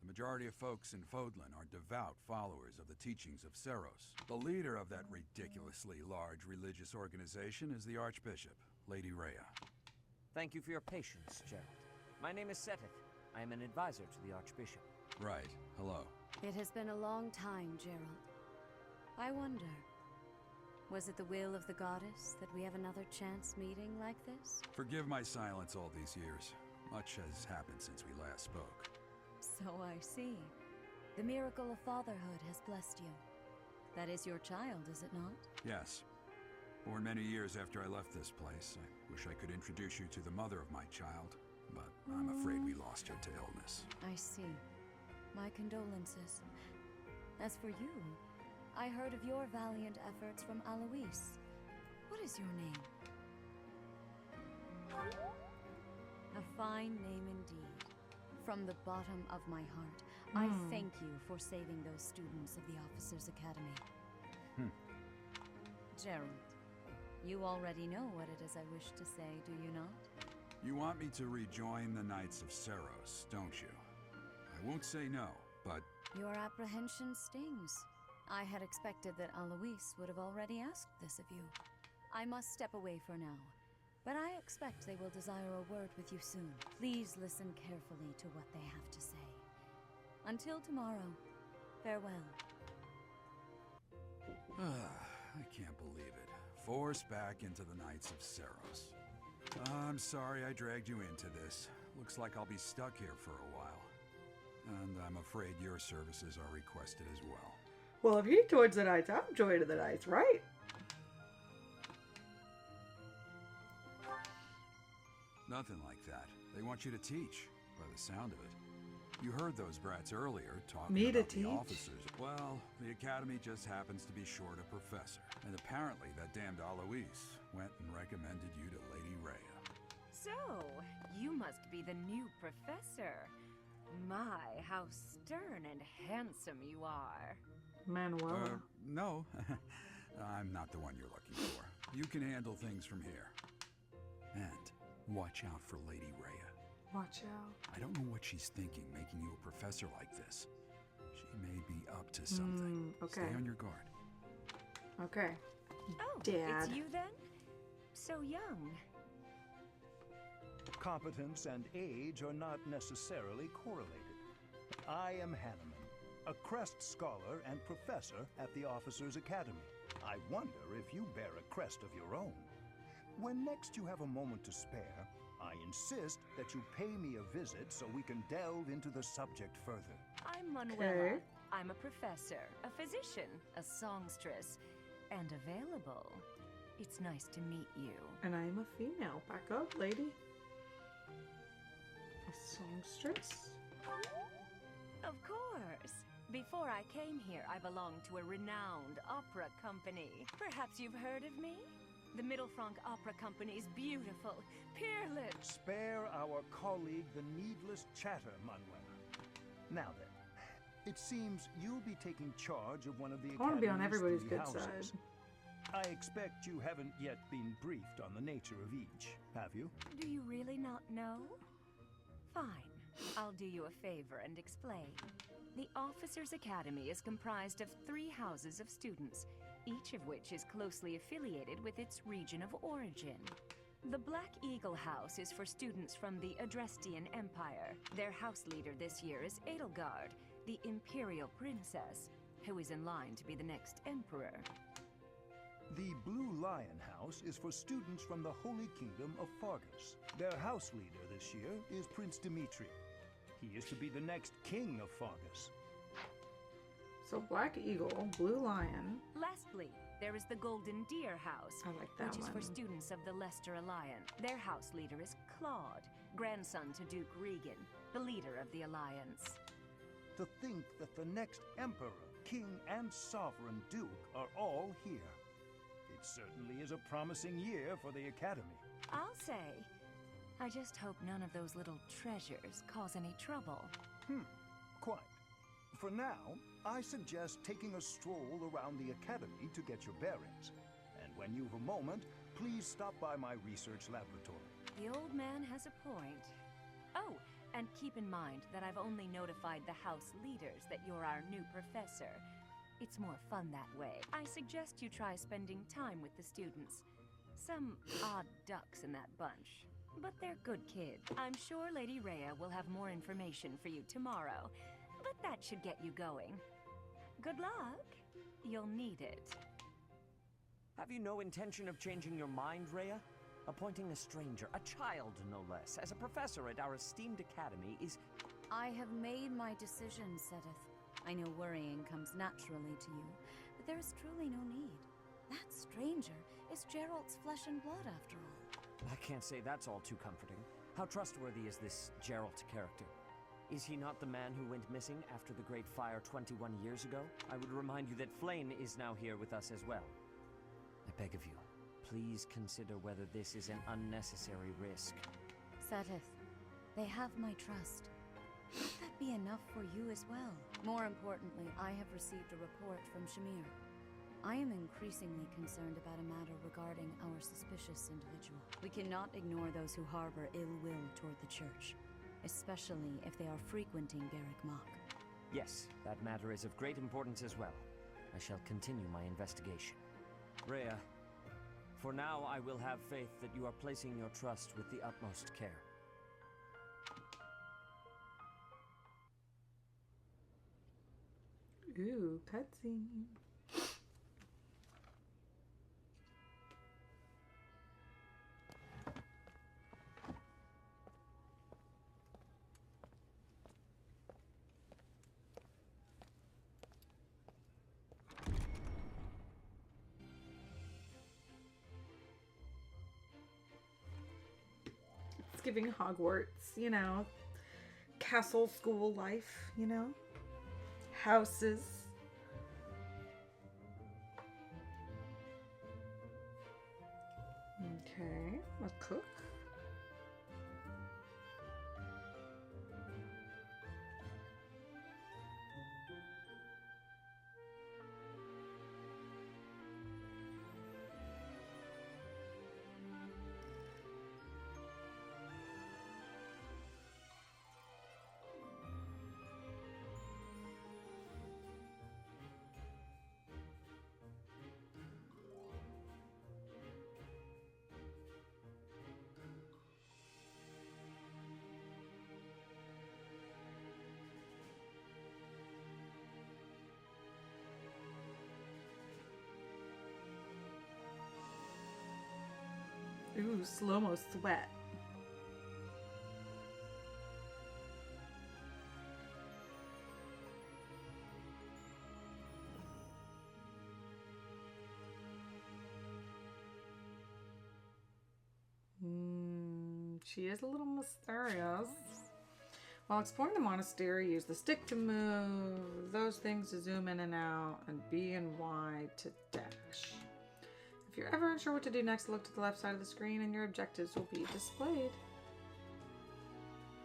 the majority of folks in Fodlan are devout followers of the teachings of Seros. The leader of that ridiculously large religious organization is the Archbishop, Lady Rhea. Thank you for your patience, Gerald. My name is Seteth. I am an advisor to the Archbishop. Right. Hello. It has been a long time, Gerald. I wonder, was it the will of the goddess that we have another chance meeting like this? Forgive my silence all these years. Much has happened since we last spoke. So I see. The miracle of fatherhood has blessed you. That is your child, is it not? Yes. Born many years after I left this place. I wish I could introduce you to the mother of my child, but I'm afraid we lost her to illness. I see. My condolences. As for you, I heard of your valiant efforts from Alois. What is your name? A fine name indeed. From the bottom of my heart, I thank you for saving those students of the Officers' Academy. Gerald, you already know what it is I wish to say, do you not? You want me to rejoin the Knights of Seros, don't you? I won't say no, but... Your apprehension stings. I had expected that Alois would have already asked this of you. I must step away for now, but I expect they will desire a word with you soon. Please listen carefully to what they have to say. Until tomorrow, farewell. I can't believe it. Forced back into the Knights of Seros. I'm sorry I dragged you into this. Looks like I'll be stuck here for a while. And I'm afraid your services are requested as well. Well, if he joins the Knights, I'm joining the Knights, right? Nothing like that. They want you to teach, by the sound of it. You heard those brats earlier talking about the officers. Well, the academy just happens to be short a professor. And apparently that damned Alois went and recommended you to Lady Rhea. So, you must be the new professor. My, how stern and handsome you are. Manuela. No. I'm not the one you're looking for. You can handle things from here. And watch out for Lady Rhea. Watch out. I don't know what she's thinking, making you a professor like this. She may be up to something. Okay. Stay on your guard. Okay. Oh, Dad. it's you then? So young. Competence and age are not necessarily correlated. I am Hanneman, a crest scholar and professor at the Officers' Academy. I wonder if you bear a crest of your own. When next you have a moment to spare, I insist that you pay me a visit so we can delve into the subject further. I'm Manuela. I'm a professor, a physician, a songstress, and available. It's nice to meet you. And I'm a female. Back up, lady. A songstress? Of course. Before I came here, I belonged to a renowned opera company. Perhaps you've heard of me? The Middlefranc Opera Company's beautiful, peerless... Spare our colleague the needless chatter, Manuela. Now then, it seems you'll be taking charge of one of the I want to be on Academy's everybody's 3 good houses. side. I expect you haven't yet been briefed on the nature of each, have you? Do you really not know? Fine. I'll do you a favor and explain. The Officers' Academy is comprised of 3 houses of students, each of which is closely affiliated with its region of origin. The Black Eagle House is for students from the Adrestian Empire. Their house leader this year is Edelgard, the Imperial Princess, who is in line to be the next Emperor. The Blue Lion House is for students from the Holy Kingdom of Fargus. Their house leader this year is Prince Dimitri. He is to be the next king of Fargus. So Black Eagle, Blue Lion. Lastly, there is the Golden Deer House, I like that which is one. for students of the Leicester Alliance. Their house leader is Claude, grandson to Duke Regan, the leader of the Alliance. To think that the next emperor, king, and sovereign duke are all here. It certainly is a promising year for the Academy. I'll say, I just hope none of those little treasures cause any trouble. Quite. For now, I suggest taking a stroll around the Academy to get your bearings. And when you've a moment, please stop by my research laboratory. The old man has a point. Oh, and keep in mind that I've only notified the house leaders that you're our new professor. It's more fun that way. I suggest you try spending time with the students. Some odd ducks in that bunch, but they're good kids. I'm sure Lady Rhea will have more information for you tomorrow, but that should get you going. Good luck. You'll need it. Have you no intention of changing your mind, Rhea? Appointing a stranger, a child no less, as a professor at our esteemed academy is... I have made my decision, Sedith. I know worrying comes naturally to you, but there is truly no need. That stranger is Geralt's flesh and blood, after all. I can't say that's all too comforting. How trustworthy is this Geralt character? Is he not the man who went missing after the Great Fire 21 years ago? I would remind you that Flame is now here with us as well. I beg of you, please consider whether this is an unnecessary risk. Sedith, they have my trust. Let that be enough for you as well. More importantly, I have received a report from Shamir. I am increasingly concerned about a matter regarding our suspicious individual. We cannot ignore those who harbor ill will toward the church, especially if they are frequenting Garrick Mach. Yes, that matter is of great importance as well. I shall continue my investigation. Rhea, for now I will have faith that you are placing your trust with the utmost care. Ooh, cutscene. It's giving Hogwarts, you know, castle school life, you know, houses. Okay, a cook. Ooh, slow-mo sweat. She is a little mysterious. While exploring the monastery, use the stick to move, those things to zoom in and out, and B and Y to dash. If you're ever unsure what to do next, look to the left side of the screen and your objectives will be displayed.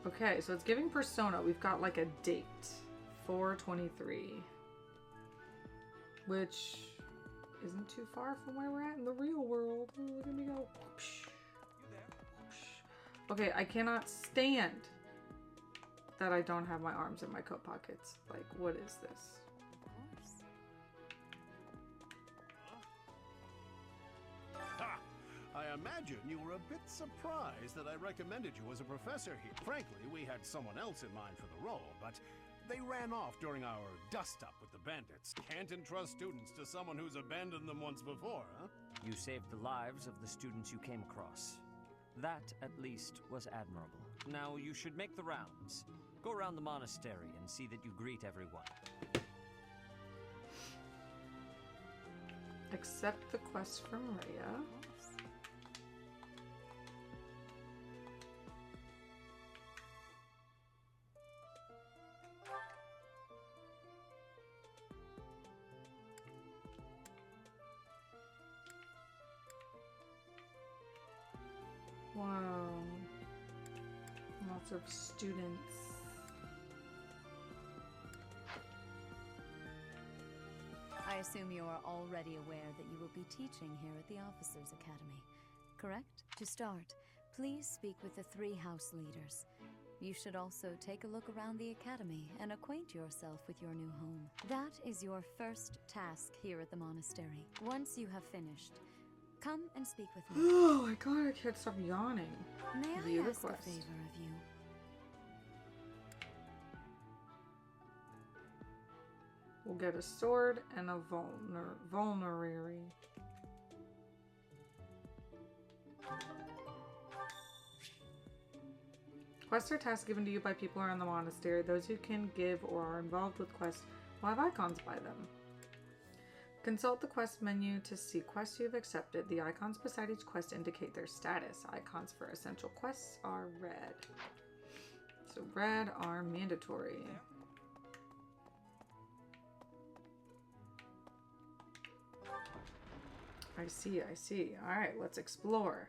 Okay, so it's giving Persona. We've got like a date. 4/23. Which isn't too far from where we're at in the real world. Ooh, look at me go. Whoosh, whoosh. Okay, I cannot stand that I don't have my arms in my coat pockets. Like, what is this? I imagine you were a bit surprised that I recommended you as a professor here. Frankly, we had someone else in mind for the role, but they ran off during our dust-up with the bandits. Can't entrust students to someone who's abandoned them once before, huh? You saved the lives of the students you came across. That, at least, was admirable. Now you should make the rounds. Go around the monastery and see that you greet everyone. Accept the quest from Maria. Wow. Lots of students. I assume you are already aware that you will be teaching here at the Officers' Academy, correct? To start, please speak with the 3 house leaders. You should also take a look around the Academy and acquaint yourself with your new home. That is your first task here at the monastery. Once you have finished, come and speak with me. Oh my god, I can't stop yawning. May View I ask a request. favor of you? We'll get a sword and a vulnerary. Quests are tasks given to you by people around the monastery. Those who can give or are involved with quests will have icons by them. Consult the quest menu to see quests you have accepted. The icons beside each quest indicate their status. Icons for essential quests are red. So red are mandatory. I see, I see. Alright, let's explore.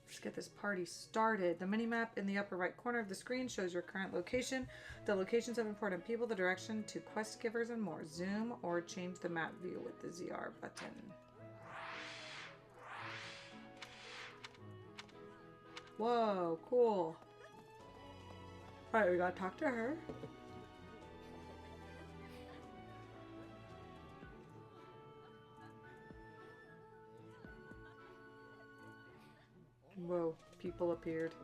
Let's get this party started. The minimap in the upper right corner of the screen shows your current location, the locations of important people, the direction to quest givers, and more. Zoom or change the map view with the ZR button. Whoa, cool. Alright, we gotta talk to her. Whoa, people appeared.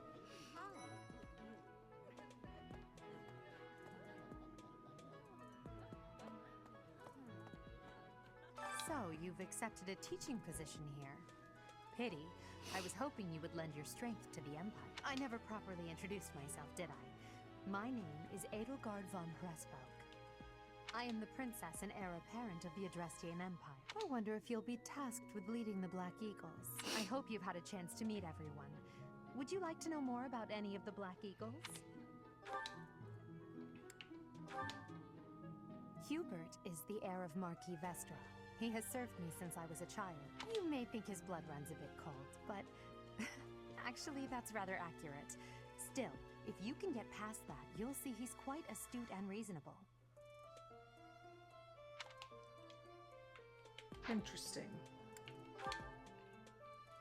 So, you've accepted a teaching position here. Pity. I was hoping you would lend your strength to the Empire. I never properly introduced myself, did I? My name is Edelgard von Pressbelk. I am the princess and heir apparent of the Adrestian Empire. I wonder if you'll be tasked with leading the Black Eagles. I hope you've had a chance to meet everyone. Would you like to know more about any of the Black Eagles? Hubert is the heir of Marquis Vestra. He has served me since I was a child. You may think his blood runs a bit cold, but actually that's rather accurate. Still, if you can get past that, you'll see he's quite astute and reasonable. Interesting.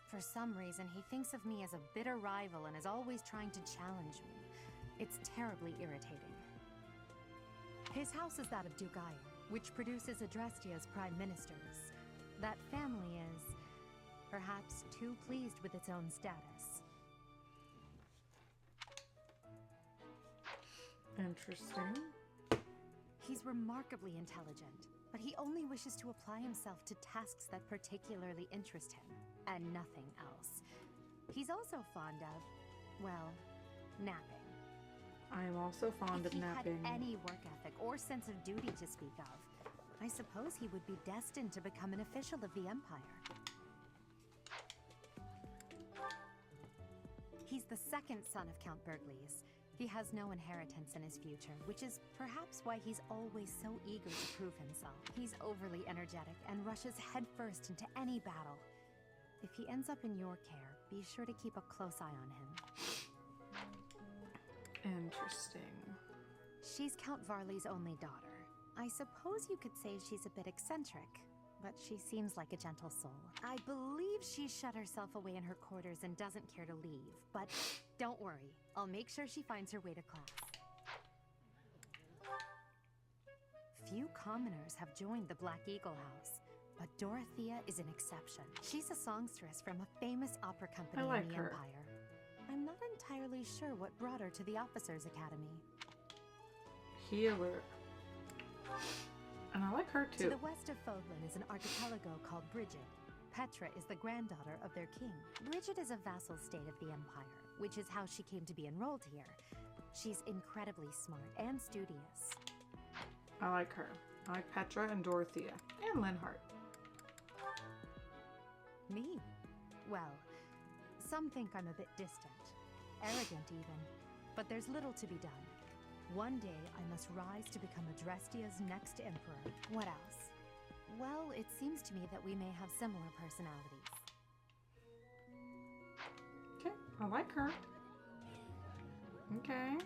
For some reason, he thinks of me as a bitter rival and is always trying to challenge me. It's terribly irritating. His house is that of Duke Ire, which produces Adrestia's prime ministers. That family is, perhaps, too pleased with its own status. Interesting. He's remarkably intelligent, but he only wishes to apply himself to tasks that particularly interest him, and nothing else. He's also fond of, well, napping. I am also fond of napping. If he had any work ethic or sense of duty to speak of, I suppose he would be destined to become an official of the Empire. He's the second son of Count Bergliez. He has no inheritance in his future, which is perhaps why he's always so eager to prove himself. He's overly energetic and rushes headfirst into any battle. If he ends up in your care, be sure to keep a close eye on him. Interesting. She's Count Varley's only daughter. I suppose you could say she's a bit eccentric, but she seems like a gentle soul. I believe she's shut herself away in her quarters and doesn't care to leave, but don't worry. I'll make sure she finds her way to class. Few commoners have joined the Black Eagle House. But Dorothea is an exception. She's a songstress from a famous opera company I like in the her. Empire. I'm not entirely sure what brought her to the Officers' Academy. Healer. And I like her To too. the west of Fodlan is an archipelago called Bridget. Petra is the granddaughter of their king. Bridget is a vassal state of the Empire, which is how she came to be enrolled here. She's incredibly smart and studious. I like her. I like Petra and Dorothea. And Linhart. Me? Well, some think I'm a bit distant. Arrogant even. But there's little to be done. One day I must rise to become Adrestia's next emperor. What else? Well, it seems to me that we may have similar personalities. Okay, I like her. Okay.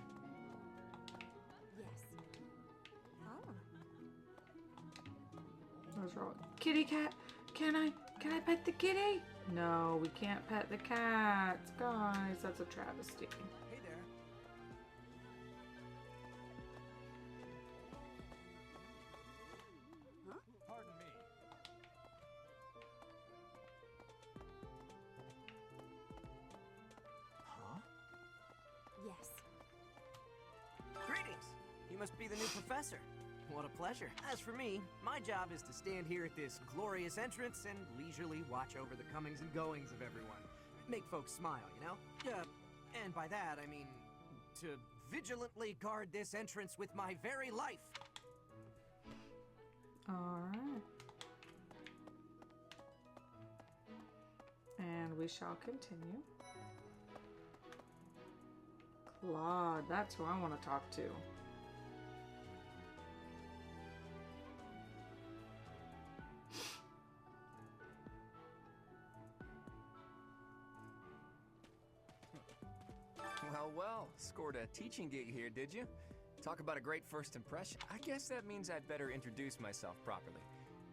Yes. Oh. What's wrong? Kitty cat, can I pet the kitty? No, we can't pet the cats. Guys, that's a travesty. Hey there. Pardon me. Huh? Yes. Greetings! You must be the new professor. What a pleasure. As for me, my job is to stand here at this glorious entrance and leisurely watch over the comings and goings of everyone. Make folks smile, you know? And by that, I mean to vigilantly guard this entrance with my very life. Alright. And we shall continue. Claude, that's who I want to talk to. Well, scored a teaching gig here, did you? Talk about a great first impression. I guess that means I'd better introduce myself properly.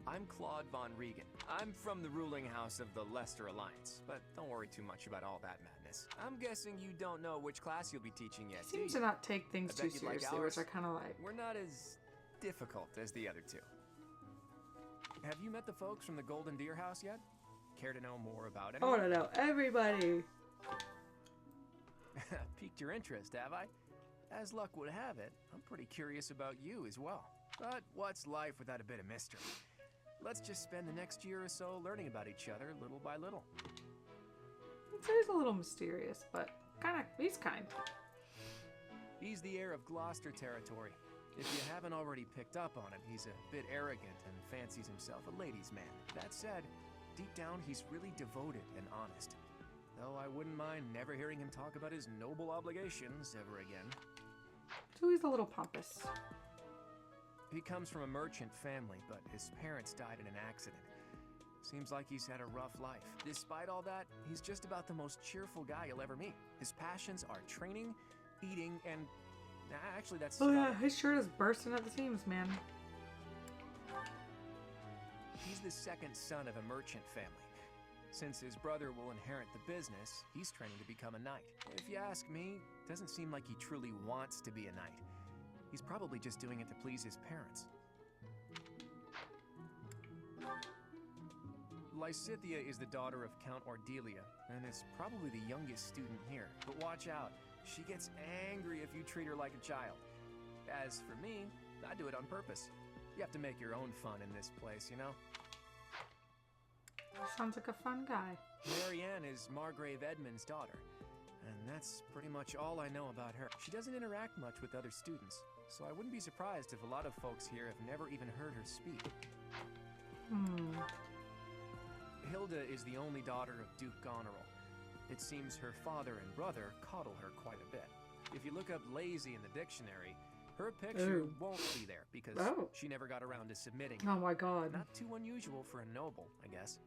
I'm Claude von Regan. I'm from the ruling house of the Leicester Alliance, but don't worry too much about all that madness. I'm guessing you don't know which class you'll be teaching yet, do Seems you? to not take things I too bet you'd like seriously, ours. which I kind of like. We're not as difficult as the other two. Have you met the folks from the Golden Deer House yet? Care to know more about it? I want to know everybody. Piqued your interest, have I? As luck would have it, I'm pretty curious about you as well. But what's life without a bit of mystery? Let's just spend the next year or so learning about each other little by little. He's a little mysterious, but he's kind. He's the heir of Gloucester territory. If you haven't already picked up on it, he's a bit arrogant and fancies himself a ladies' man. That said, deep down he's really devoted and honest. Though I wouldn't mind never hearing him talk about his noble obligations ever again. So he's a little pompous. He comes from a merchant family, but his parents died in an accident. Seems like he's had a rough life. Despite all that, he's just about the most cheerful guy you'll ever meet. His passions are training, eating, and... actually, that's... Oh yeah, his shirt is bursting at the seams, man. He's the second son of a merchant family. Since his brother will inherit the business, he's training to become a knight. If you ask me, it doesn't seem like he truly wants to be a knight. He's probably just doing it to please his parents. Lysithea is the daughter of Count Ordelia, and is probably the youngest student here. But watch out, she gets angry if you treat her like a child. As for me, I do it on purpose. You have to make your own fun in this place, you know? Sounds like a fun guy. Marianne is Margrave Edmund's daughter, and that's pretty much all I know about her. She doesn't interact much with other students, so I wouldn't be surprised if a lot of folks here have never even heard her speak. Hilda is the only daughter of Duke Goneril. It seems her father and brother coddle her quite a bit. If you look up lazy in the dictionary, her picture won't be there because she never got around to submitting. Oh my god. Not too unusual for a noble, I guess.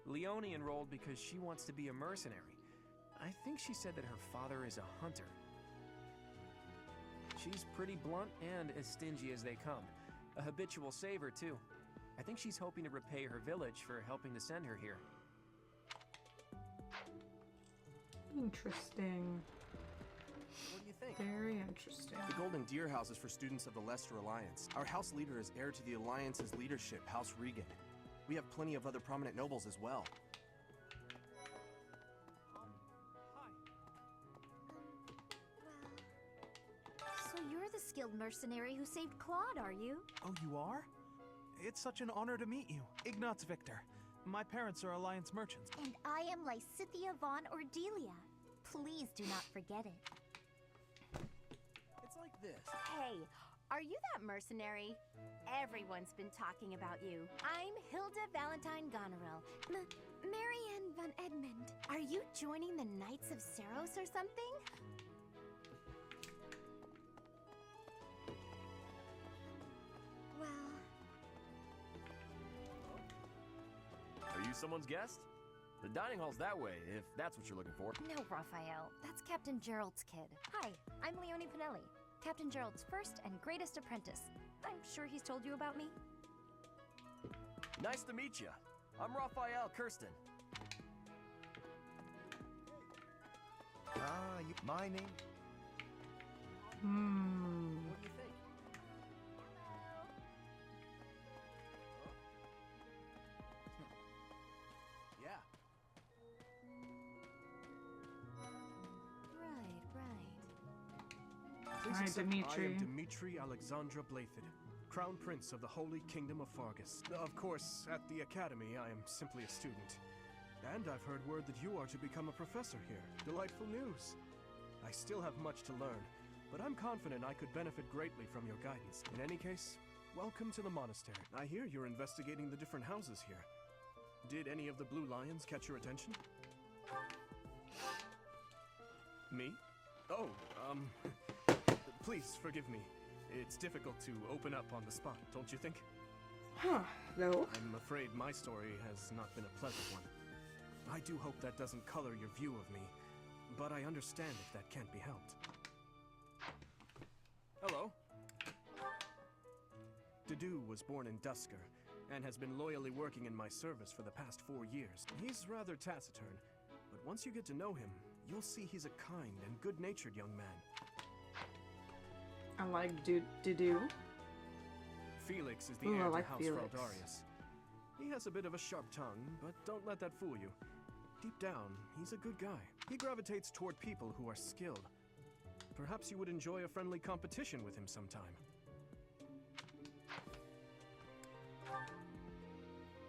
Leonie enrolled because she wants to be a mercenary. I think she said that her father is a hunter. She's pretty blunt and as stingy as they come. A habitual saver, too. I think she's hoping to repay her village for helping to send her here. Interesting. What do you think? Very interesting. The Golden and deer houses for students of the Leicester Alliance. Our house leader is heir to the Alliance's leadership, House Regan. We have plenty of other prominent nobles as well. So you're the skilled mercenary who saved Claude, are you? Oh, you are? It's such an honor to meet you. Ignatz Victor. My parents are Alliance merchants. And I am Lysithea von Ordelia. Please do not forget it. It's like this. Hey, are you that mercenary? Everyone's been talking about you. I'm Hilda Valentine Goneril. Marianne von Edmund. Are you joining the Knights of Seros or something? Well... Are you someone's guest? The dining hall's that way, if that's what you're looking for. No, Raphael. That's Captain Gerald's kid. Hi, I'm Leonie Pinelli, Captain Gerald's first and greatest apprentice. I'm sure he's told you about me. Nice to meet you. I'm Raphael Kirsten. My name? What do you think? Yeah. Right. Please Hi, accept Dimitri. I am Dimitri Alexandra Blathid, Crown Prince of the Holy Kingdom of Fargus. Of course, at the Academy, I am simply a student. And I've heard word that you are to become a professor here. Delightful news. I still have much to learn, but I'm confident I could benefit greatly from your guidance. In any case, welcome to the monastery. I hear you're investigating the different houses here. Did any of the blue lions catch your attention? Me? Oh, please forgive me. It's difficult to open up on the spot, don't you think? Huh, no. I'm afraid my story has not been a pleasant one. I do hope that doesn't color your view of me, but I understand if that can't be helped. Hello. Dedu was born in Dusker, and has been loyally working in my service for the past 4 years. He's rather taciturn, but once you get to know him, you'll see he's a kind and good-natured young man. I like Dedu. Felix is the Ooh, I heir like to House Felix. Fraldarius. He has a bit of a sharp tongue, but don't let that fool you. Deep down, he's a good guy. He gravitates toward people who are skilled. Perhaps you would enjoy a friendly competition with him sometime.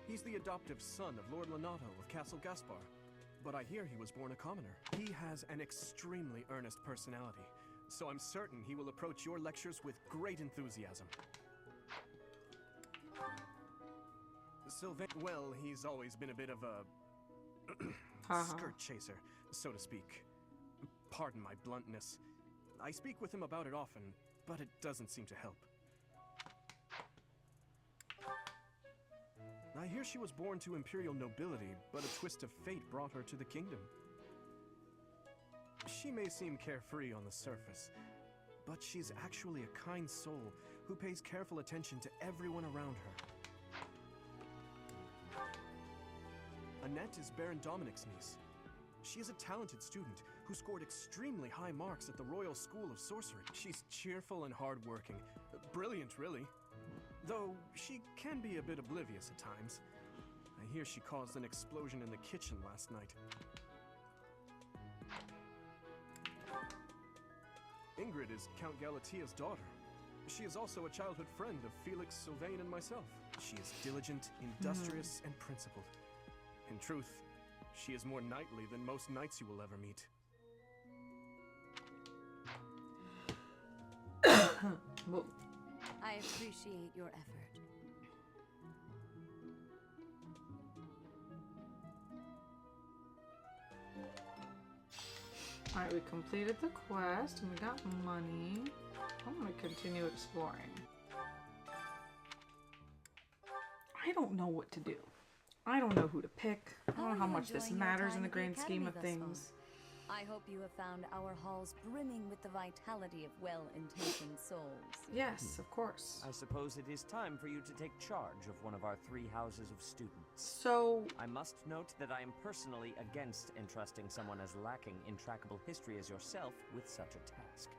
He's the adoptive son of Lord Lenato of Castle Gaspar, but I hear he was born a commoner. He has an extremely earnest personality, so I'm certain he will approach your lectures with great enthusiasm. Sylvain, well, he's always been a bit of a skirt chaser, so to speak. Pardon my bluntness. I speak with him about it often, but it doesn't seem to help. I hear she was born to imperial nobility, but a twist of fate brought her to the kingdom. She may seem carefree on the surface, but she's actually a kind soul who pays careful attention to everyone around her. Annette is Baron Dominic's niece. She is a talented student who scored extremely high marks at the Royal School of Sorcery. She's cheerful and hardworking. Brilliant, really. Though she can be a bit oblivious at times. I hear she caused an explosion in the kitchen last night. Ingrid is Count Galatia's daughter. She is also a childhood friend of Felix, Sylvain, and myself. She is diligent, industrious, and principled. In truth, she is more knightly than most knights you will ever meet. Well, I appreciate your effort. alright, we completed the quest and we got money. I'm gonna continue exploring. I don't know what to do. I don't know who to pick. I don't know how much this matters in the grand scheme of things. I hope you have found our halls brimming with the vitality of well-intentioned souls. Yes, of course. I suppose it is time for you to take charge of one of our 3 houses of students. So... I must note that I am personally against entrusting someone as lacking in trackable history as yourself with such a task.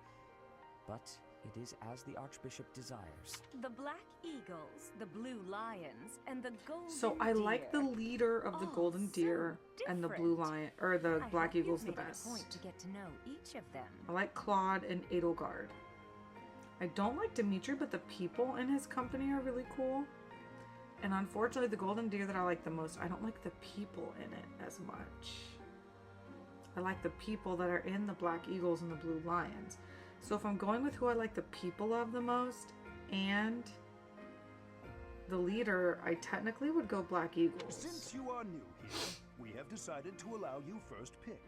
But It is as the Archbishop desires. The Black Eagles, the Blue Lions, and the Golden So I like the Deer. leader of the Golden Deer and the Blue Lion, or the Black Eagles the Made it a best. point to get to know each of them. I like Claude and Edelgard. I don't like Dimitri, but the people in his company are really cool. And unfortunately, the Golden Deer that I like the most, I don't like the people in it as much. I like the people that are in the Black Eagles and the Blue Lions. So if I'm going with who I like the people of the most and the leader, I technically would go Black Eagles. Since you are new here, we have decided to allow you first pick.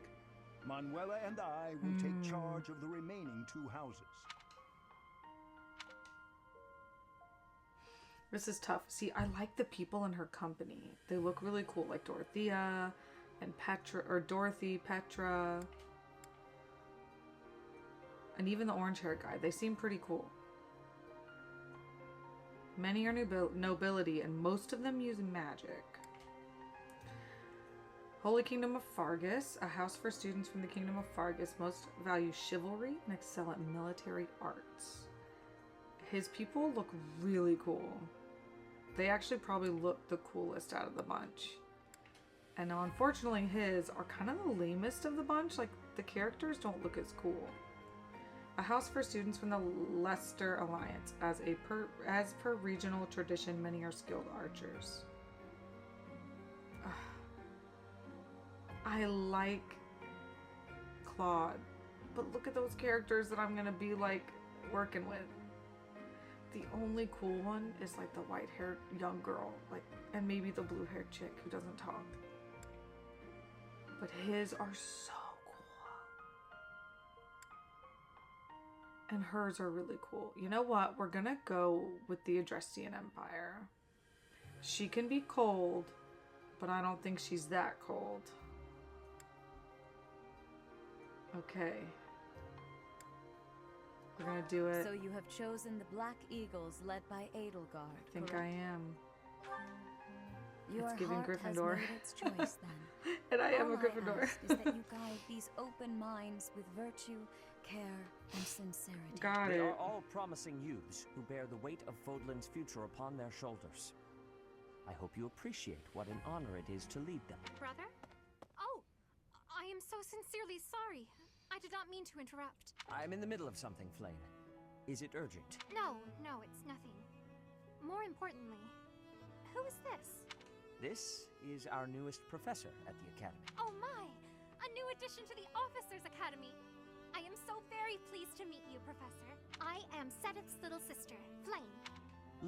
Manuela and I will take charge of the remaining 2 houses. This is tough. See, I like the people in her company. They look really cool, like Dorothea and Petra, or Dorothy, Petra, and even the orange-haired guy. They seem pretty cool. Many are nobility, and most of them use magic. Holy Kingdom of Fargus, a house for students from the Kingdom of Fargus. Most value chivalry and excel at military arts. His people look really cool. They actually probably look the coolest out of the bunch. And now, unfortunately, his are kind of the lamest of the bunch. Like, the characters don't look as cool. A house for students from the Leicester Alliance. As per regional tradition, many are skilled archers. I like Claude, but look at those characters that I'm gonna be like working with. The only cool one is like the white-haired young girl, like, and maybe the blue-haired chick who doesn't talk. But his are so cool. And hers are really cool. You know what? We're gonna go with the Adrestian Empire. She can be cold, but I don't think she's that cold. Okay. We're gonna do it. So you have chosen the Black Eagles led by Edelgard. I think I am. Your It's giving heart Gryffindor. has made its choice then. And I am All a Gryffindor. ask is that you guide these open minds with virtue, care, and sincerity. Got They it. are all promising youths who bear the weight of Fodlan's future upon their shoulders. I hope you appreciate what an honor it is to lead them. Brother? Oh, I am so sincerely sorry. I did not mean to interrupt. I'm in the middle of something, Flame. Is it urgent? No, it's nothing. More importantly, who is this? This is our newest professor at the Academy. Oh my! A new addition to the Officers Academy! I am so very pleased to meet you, Professor. I am Sedith's little sister, Flame.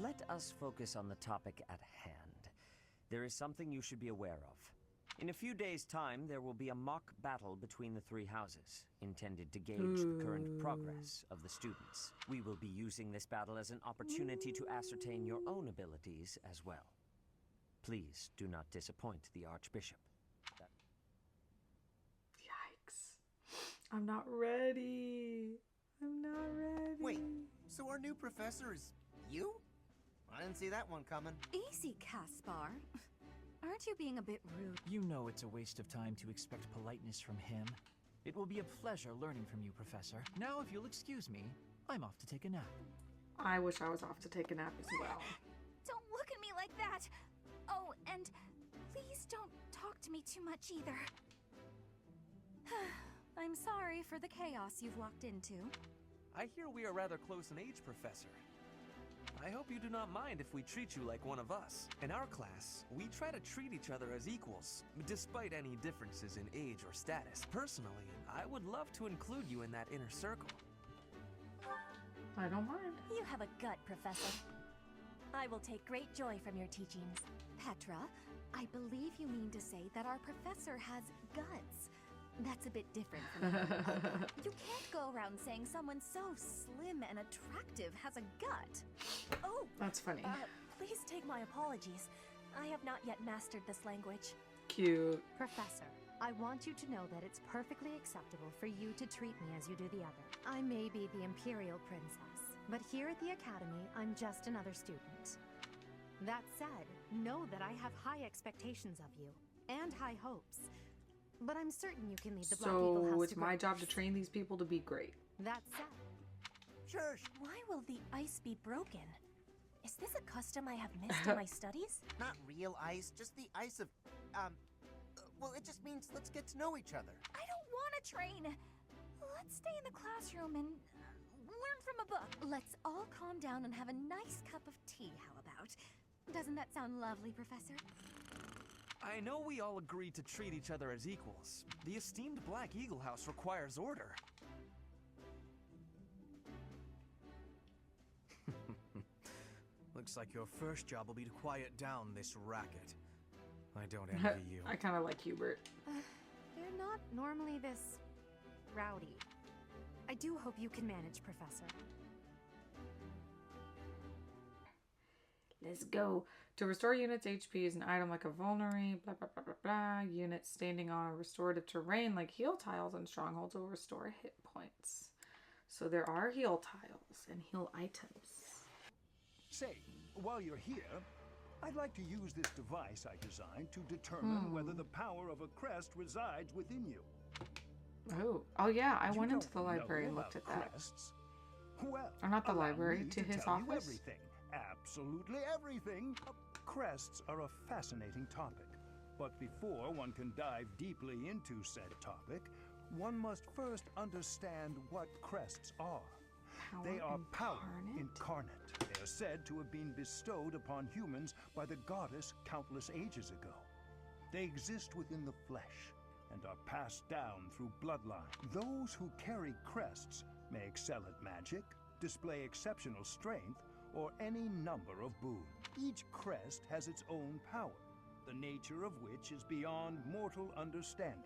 Let us focus on the topic at hand. There is something you should be aware of. In a few days' time, there will be a mock battle between the 3 houses, intended to gauge the current progress of the students. We will be using this battle as an opportunity to ascertain your own abilities as well. Please do not disappoint the Archbishop. Yikes. I'm not ready. I'm not ready. Wait, so our new professor is you? I didn't see that one coming. Easy, Caspar. Aren't you being a bit rude? You know it's a waste of time to expect politeness from him. It will be a pleasure learning from you, Professor. Now, if you'll excuse me, I'm off to take a nap. I wish I was off to take a nap as well. Don't look at me like that! Oh, and please don't talk to me too much either. I'm sorry for the chaos you've walked into. I hear we are rather close in age, Professor. I hope you do not mind if we treat you like one of us. In our class, we try to treat each other as equals, despite any differences in age or status. Personally, I would love to include you in that inner circle. I don't mind. You have a gut, Professor. I will take great joy from your teachings. Petra, I believe you mean to say that our professor has guts. That's a bit different from me. You can't go around saying someone so slim and attractive has a gut. Oh! That's funny. Please take my apologies. I have not yet mastered this language. Cute. Professor, I want you to know that it's perfectly acceptable for you to treat me as you do the other. I may be the Imperial Princess, but here at the Academy, I'm just another student. That said, know that I have high expectations of you, and high hopes. But I'm certain you can lead the Black Eagle House So it's to my greatness. job to train these people to be great. That said, Shush! Why will the ice be broken? Is this a custom I have missed in my studies? Not real ice, just the ice of, well, it just means let's get to know each other. I don't want to train. Let's stay in the classroom and learn from a book. Let's all calm down and have a nice cup of tea, how about? Doesn't that sound lovely, Professor? I know we all agreed to treat each other as equals. The esteemed Black Eagle House requires order. Looks like your first job will be to quiet down this racket. I don't envy you. I kind of like Hubert. They're not normally this rowdy. I do hope you can manage, Professor. Let's go. To restore units' HP is an item like a vulnerary, blah, blah, blah, blah, blah. Units standing on a restorative terrain like heal tiles and strongholds will restore hit points. So there are heal tiles and heal items. Say, while you're here, I'd like to use this device I designed to determine whether the power of a crest resides within you. Oh yeah, I went into the don't know library and looked at about that. crests? Well, Or not the allow library, me to his tell you office. everything. Absolutely everything. Crests are a fascinating topic, but before one can dive deeply into said topic, one must first understand what crests are. They are power incarnate. They are said to have been bestowed upon humans by the goddess countless ages ago. They exist within the flesh and are passed down through bloodline. Those who carry crests may excel at magic, display exceptional strength, or any number of boons. Each crest has its own power, the nature of which is beyond mortal understanding.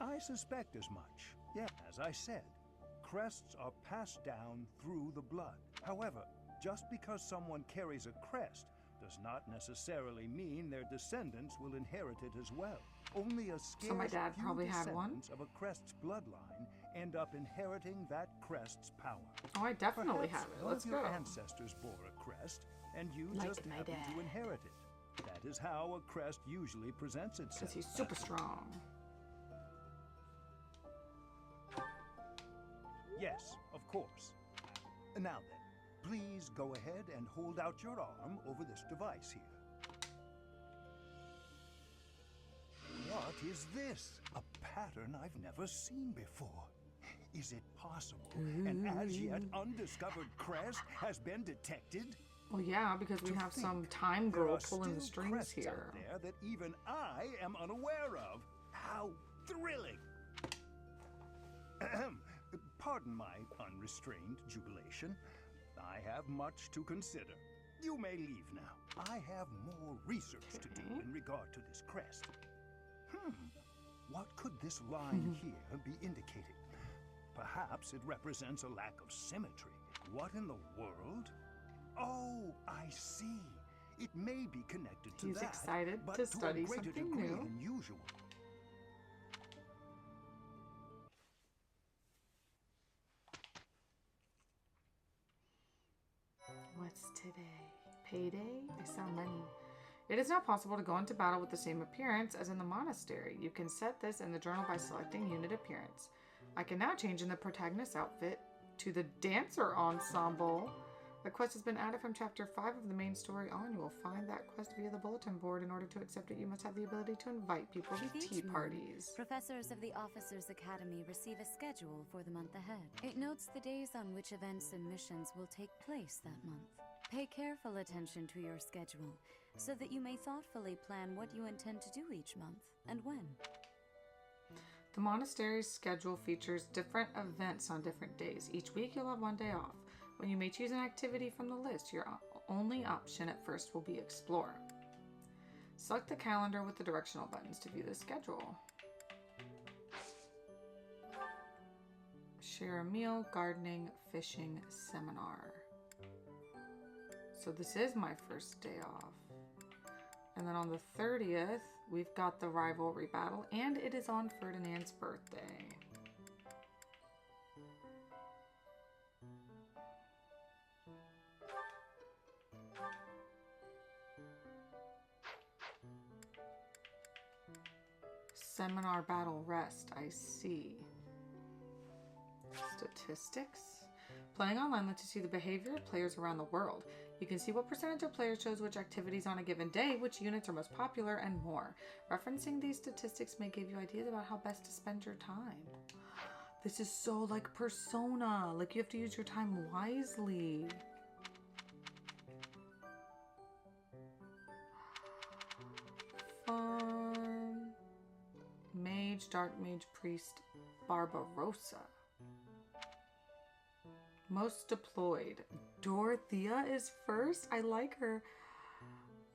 I suspect as much. Yeah, as I said, crests are passed down through the blood. However, just because someone carries a crest does not necessarily mean their descendants will inherit it as well. Only a scarce So my dad few probably had one? descendants of a crest's bloodline end up inheriting that crest's power. Oh, I definitely Perhaps have it. one Let's of your go. ancestors bore a crest, and you Like just my happen dad. to inherit it. That is how a crest usually presents itself. Because he's super strong. Yes, of course. Now then, please go ahead and hold out your arm over this device here. What is this? A pattern I've never seen before. Is it possible an as yet undiscovered crest has been detected? Well, yeah, because we To have think some time there girl are pulling the still strings crests here. out there that even I am unaware of. How thrilling! Ahem. Pardon my unrestrained jubilation. I have much to consider. You may leave now. I have more research to do in regard to this crest. What could this line here be indicating? Perhaps it represents a lack of symmetry. What in the world? Oh, I see. It may be connected to He's that, excited but to study a greater something degree new. than usual. What's today? Payday? I saw money. It is not possible to go into battle with the same appearance as in the monastery. You can set this in the journal by selecting unit appearance. I can now change in the protagonist's outfit to the dancer ensemble. The quest has been added from chapter 5 of the main story on. You will find that quest via the bulletin board. In order to accept it, you must have the ability to invite people to Each tea month, parties. Professors of the Officers' Academy receive a schedule for the month ahead. It notes the days on which events and missions will take place that month. Pay careful attention to your schedule so that you may thoughtfully plan what you intend to do each month and when. The monastery's schedule features different events on different days. Each week you'll have one day off. When you may choose an activity from the list, your only option at first will be Explore. Select the calendar with the directional buttons to view the schedule. Share a meal, gardening, fishing, seminar. So this is my first day off. And then on the 30th, we've got the rivalry battle, and it is on Ferdinand's birthday. Seminar battle rest, I see. Statistics. Playing online lets you see the behavior of players around the world. You can see what percentage of players chose which activities on a given day, which units are most popular, and more. Referencing these statistics may give you ideas about how best to spend your time. This is so like Persona. Like you have to use your time wisely. Fun. Mage, Dark Mage, Priest, Barbarossa. Most deployed. Dorothea is first. I like her.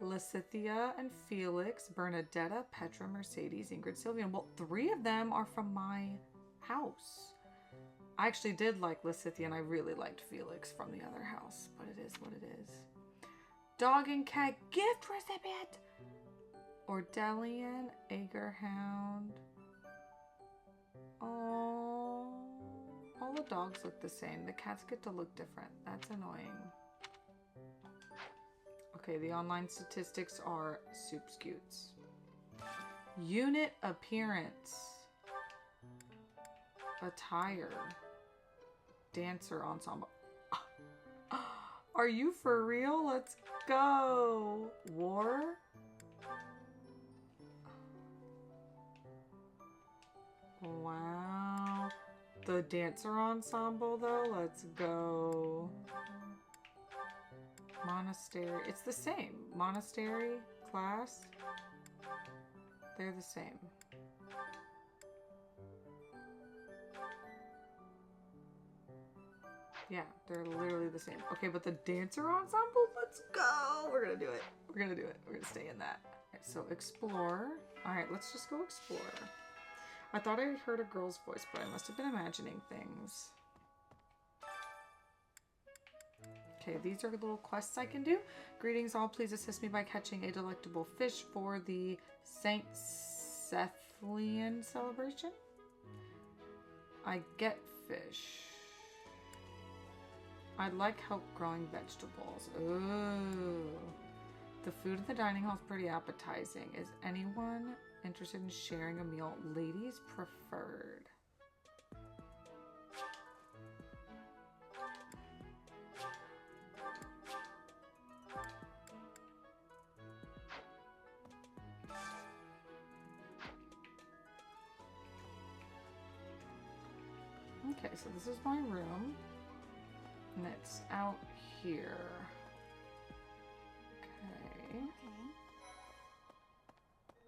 Lysithea and Felix, Bernadetta, Petra, Mercedes, Ingrid, Sylvia. Well, 3 of them are from my house. I actually did like Lysithea and I really liked Felix from the other house, but it is what it is. Dog and cat gift recipient. Ordelian, Agerhound. Oh. All the dogs look the same. The cats get to look different. That's annoying. Okay, the online statistics are soup scoots. Unit appearance. Attire. Dancer ensemble. Are you for real? Let's go. War? Wow. The dancer ensemble though, let's go. Monastery, it's the same. Monastery, class, they're the same. Yeah, they're literally the same. Okay, but the dancer ensemble, let's go. We're gonna do it. We're gonna do it. We're gonna stay in that. Right, so explore. All right, let's just go explore. I thought I heard a girl's voice, but I must have been imagining things. Okay, these are little quests I can do. Greetings all, please assist me by catching a delectable fish for the Saint Cethlean celebration. I get fish. I'd like help growing vegetables. Ooh. The food in the dining hall is pretty appetizing. Is anyone interested in sharing a meal? Ladies preferred. Okay, so this is my room. And it's out here. Okay.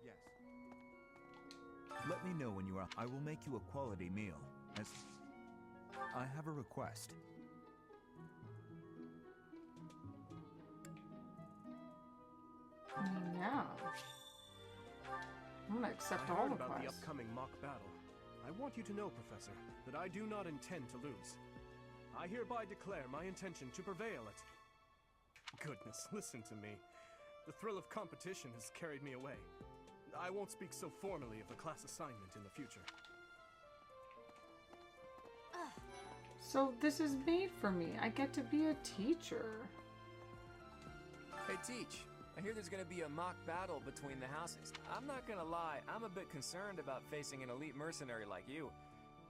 Yes. Let me know when you are. I will make you a quality meal. As I have a request. Yeah. I'm gonna accept all the about quests. the upcoming mock battle. I want you to know, Professor, that I do not intend to lose. I hereby declare my intention to prevail at... Goodness, listen to me. The thrill of competition has carried me away. I won't speak so formally of a class assignment in the future. So this is made for me. I get to be a teacher. Hey, Teach. I hear there's gonna be a mock battle between the houses. I'm not gonna lie, I'm a bit concerned about facing an elite mercenary like you.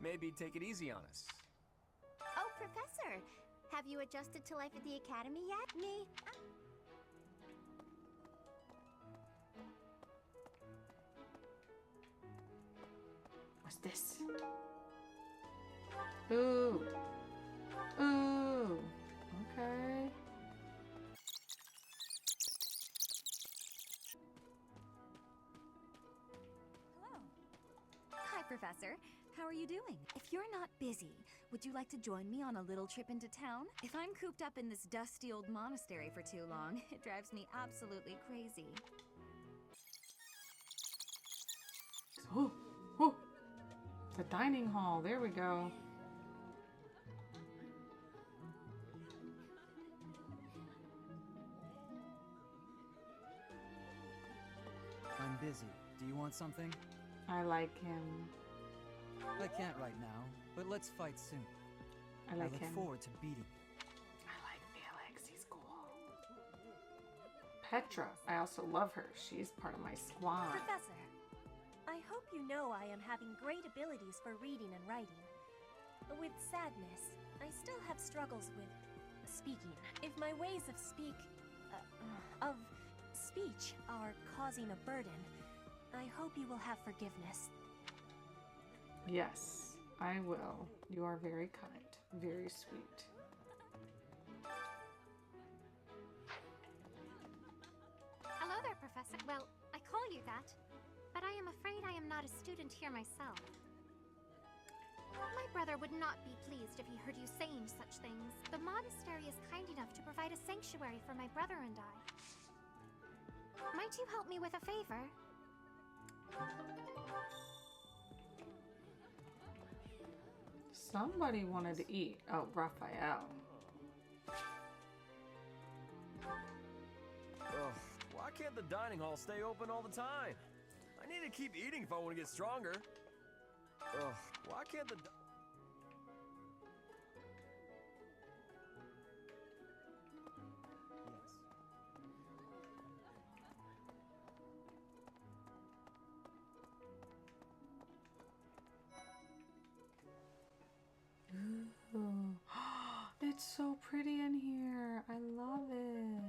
Maybe take it easy on us. Oh, Professor! Have you adjusted to life at the academy yet? Me? What's this? Ooh. Ooh. Okay. Hi, Professor. How are you doing? If you're not busy, would you like to join me on a little trip into town? If I'm cooped up in this dusty old monastery for too long, it drives me absolutely crazy. Oh, oh. The dining hall. There we go. I'm busy. Do you want something? I like him. I can't right now, but let's fight soon. I like look him. forward to beating. I like Felix. He's cool. Petra. I also love her. She's part of my squad. Professor, I hope you know I am having great abilities for reading and writing. with sadness. I still have struggles with speaking. If my ways of speech are causing a burden, I hope you will have forgiveness. Yes, I will. You are very kind. Very sweet. Hello there, Professor. Well, I call you that, but I am afraid I am not a student here myself. My brother would not be pleased if he heard you saying such things. The monastery is kind enough to provide a sanctuary for my brother and I. Might you help me with a favor? Somebody wanted to eat. Oh, Raphael. Ugh, why can't the dining hall stay open all the time? I need to keep eating if I want to get stronger. Ugh, why can't the... Ooh. It's so pretty in here. I love it.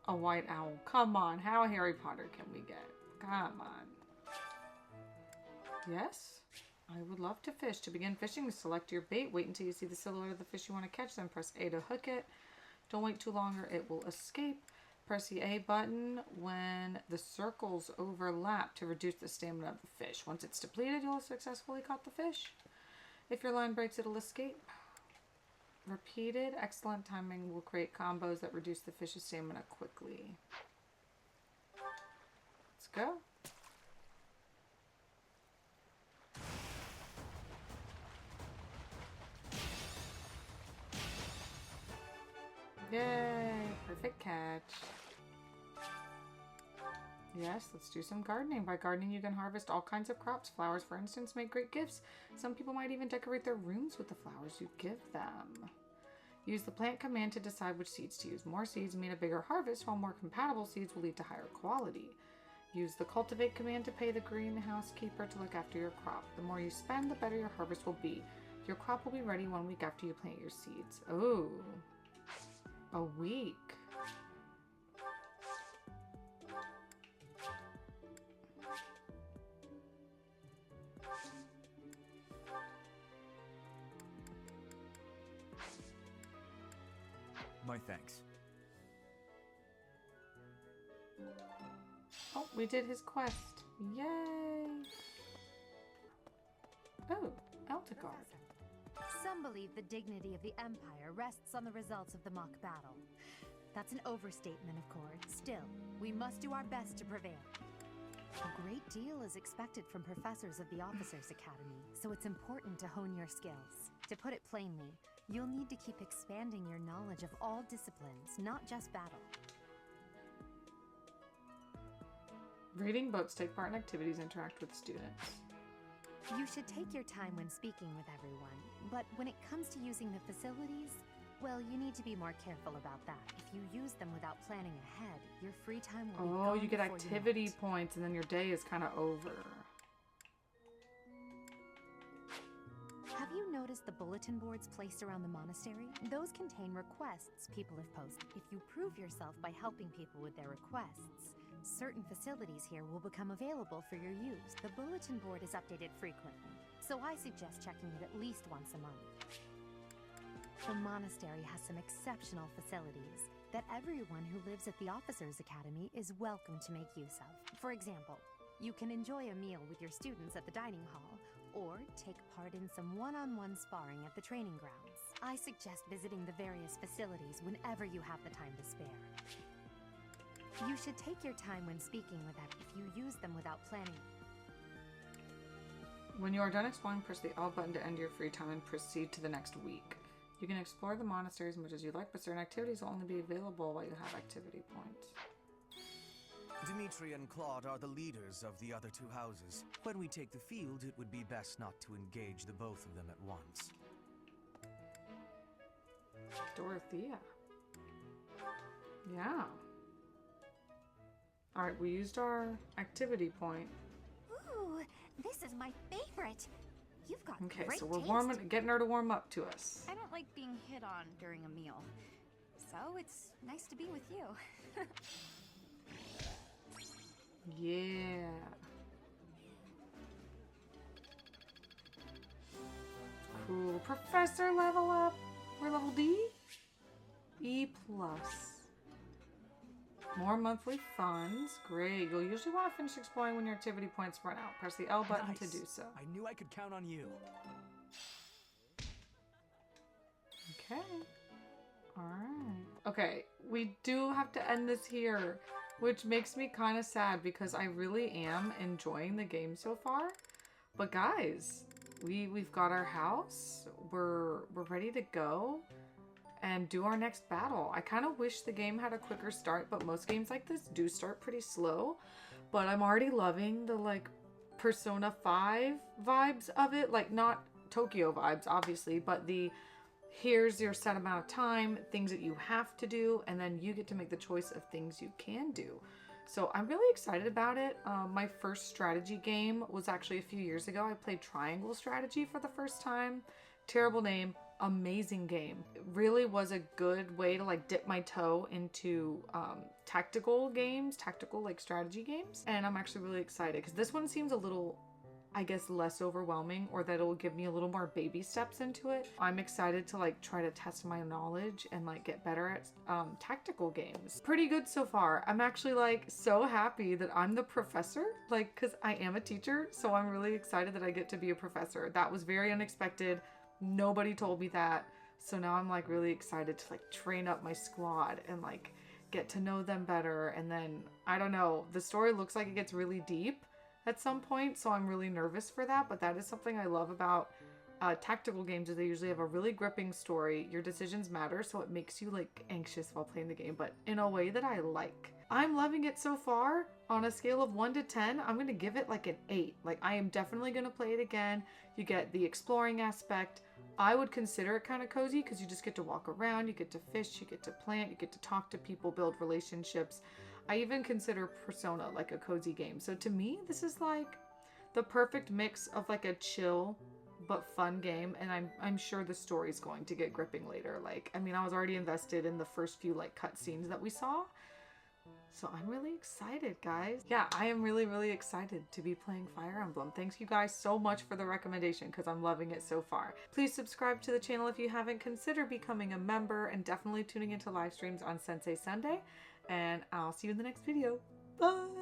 A white owl. Come on. How Harry Potter can we get? Come on. Yes? I would love to fish. To begin fishing, select your bait. Wait until you see the silhouette of the fish you want to catch. Then press A to hook it. Don't wait too long or it will escape. Press the A button when the circles overlap to reduce the stamina of the fish. Once it's depleted, you'll have successfully caught the fish. If your line breaks, it'll escape. Repeated, excellent timing will create combos that reduce the fish's stamina quickly. Let's go. Yay! Perfect catch. Yes, let's do some gardening. By gardening, you can harvest all kinds of crops. Flowers, for instance, make great gifts. Some people might even decorate their rooms with the flowers you give them. Use the plant command to decide which seeds to use. More seeds mean a bigger harvest, while more compatible seeds will lead to higher quality. Use the cultivate command to pay the greenhouse keeper to look after your crop. The more you spend, the better your harvest will be. Your crop will be ready 1 week after you plant your seeds. Oh, a week. My thanks. Oh, we did his quest. Yay! Oh, Eltegard. Some believe the dignity of the Empire rests on the results of the mock battle. That's an overstatement, of course. Still, we must do our best to prevail. A great deal is expected from professors of the Officers' Academy, so it's important to hone your skills. To put it plainly, you'll need to keep expanding your knowledge of all disciplines, not just battle. Reading books, take part in activities, interact with students. You should take your time when speaking with everyone, but when it comes to using the facilities, well, you need to be more careful about that. If you use them without planning ahead, your free time will be gone Oh, you get before activity know it. points and then your day is kind of over. Have you noticed the bulletin boards placed around the monastery? Those contain requests people have posted. If you prove yourself by helping people with their requests, certain facilities here will become available for your use. The bulletin board is updated frequently, so I suggest checking it at least once a month. The monastery has some exceptional facilities that everyone who lives at the Officers' Academy is welcome to make use of. For example, you can enjoy a meal with your students at the dining hall, or take part in some one-on-one sparring at the training grounds. I suggest visiting the various facilities whenever you have the time to spare. You should take your time when speaking with them if you use them without planning. When you are done exploring, press the L button to end your free time and proceed to the next week. You can explore the monastery as much as you like, but certain activities will only be available while you have activity points. Dimitri and Claude are the leaders of the other two houses. When we take the field, it would be best not to engage the both of them at once. Dorothea. Yeah. Alright, we used our activity point. Ooh, this is my favorite. You've got Okay, great so we're taste. getting her to warm up to us. I don't like being hit on during a meal, so it's nice to be with you. Yeah. Cool. Professor level up. We're level D? E+. More monthly funds. Great. You'll usually want to finish exploring when your activity points run out. Press the L button to do so. I knew I could count on you. Okay. Alright. Okay, we do have to end this here, which makes me kind of sad because I really am enjoying the game so far. But guys, we've got our house. We're ready to go and do our next battle. I kind of wish the game had a quicker start, but most games like this do start pretty slow. But I'm already loving the like Persona 5 vibes of it, like not Tokyo vibes obviously, but the here's your set amount of time, things that you have to do, and then you get to make the choice of things you can do. So I'm really excited about it. My first strategy game was actually a few years ago. I played Triangle Strategy for the first time. Terrible name, amazing game. It really was a good way to like dip my toe into tactical games, tactical like strategy games. And I'm actually really excited because this one seems a little, I guess, less overwhelming, or that it will give me a little more baby steps into it. I'm excited to like try to test my knowledge and like get better at tactical games. Pretty good so far. I'm actually like so happy that I'm the professor, like, because I am a teacher, so I'm really excited that I get to be a professor. That was very unexpected. Nobody told me that. So now I'm like really excited to like train up my squad and like get to know them better. And then I don't know, the story looks like it gets really deep at some point, so I'm really nervous for that. But that is something I love about tactical games, is they usually have a really gripping story. Your decisions matter, so it makes you like anxious while playing the game, but in a way that I like. I'm loving it so far. On a scale of 1 to 10, I'm gonna give it like an 8. Like, I am definitely gonna play it again. You get the exploring aspect. I would consider it kind of cozy because you just get to walk around, you get to fish, you get to plant, you get to talk to people, build relationships. I even consider Persona like a cozy game. So to me, this is like the perfect mix of like a chill but fun game, and I'm sure the story's going to get gripping later. Like, I mean, I was already invested in the first few like cutscenes that we saw. So I'm really excited, guys. Yeah, I am really, really excited to be playing Fire Emblem. Thanks you guys so much for the recommendation because I'm loving it so far. Please subscribe to the channel if you haven't. Consider becoming a member and definitely tuning into live streams on Sensei Sunday. And I'll see you in the next video. Bye!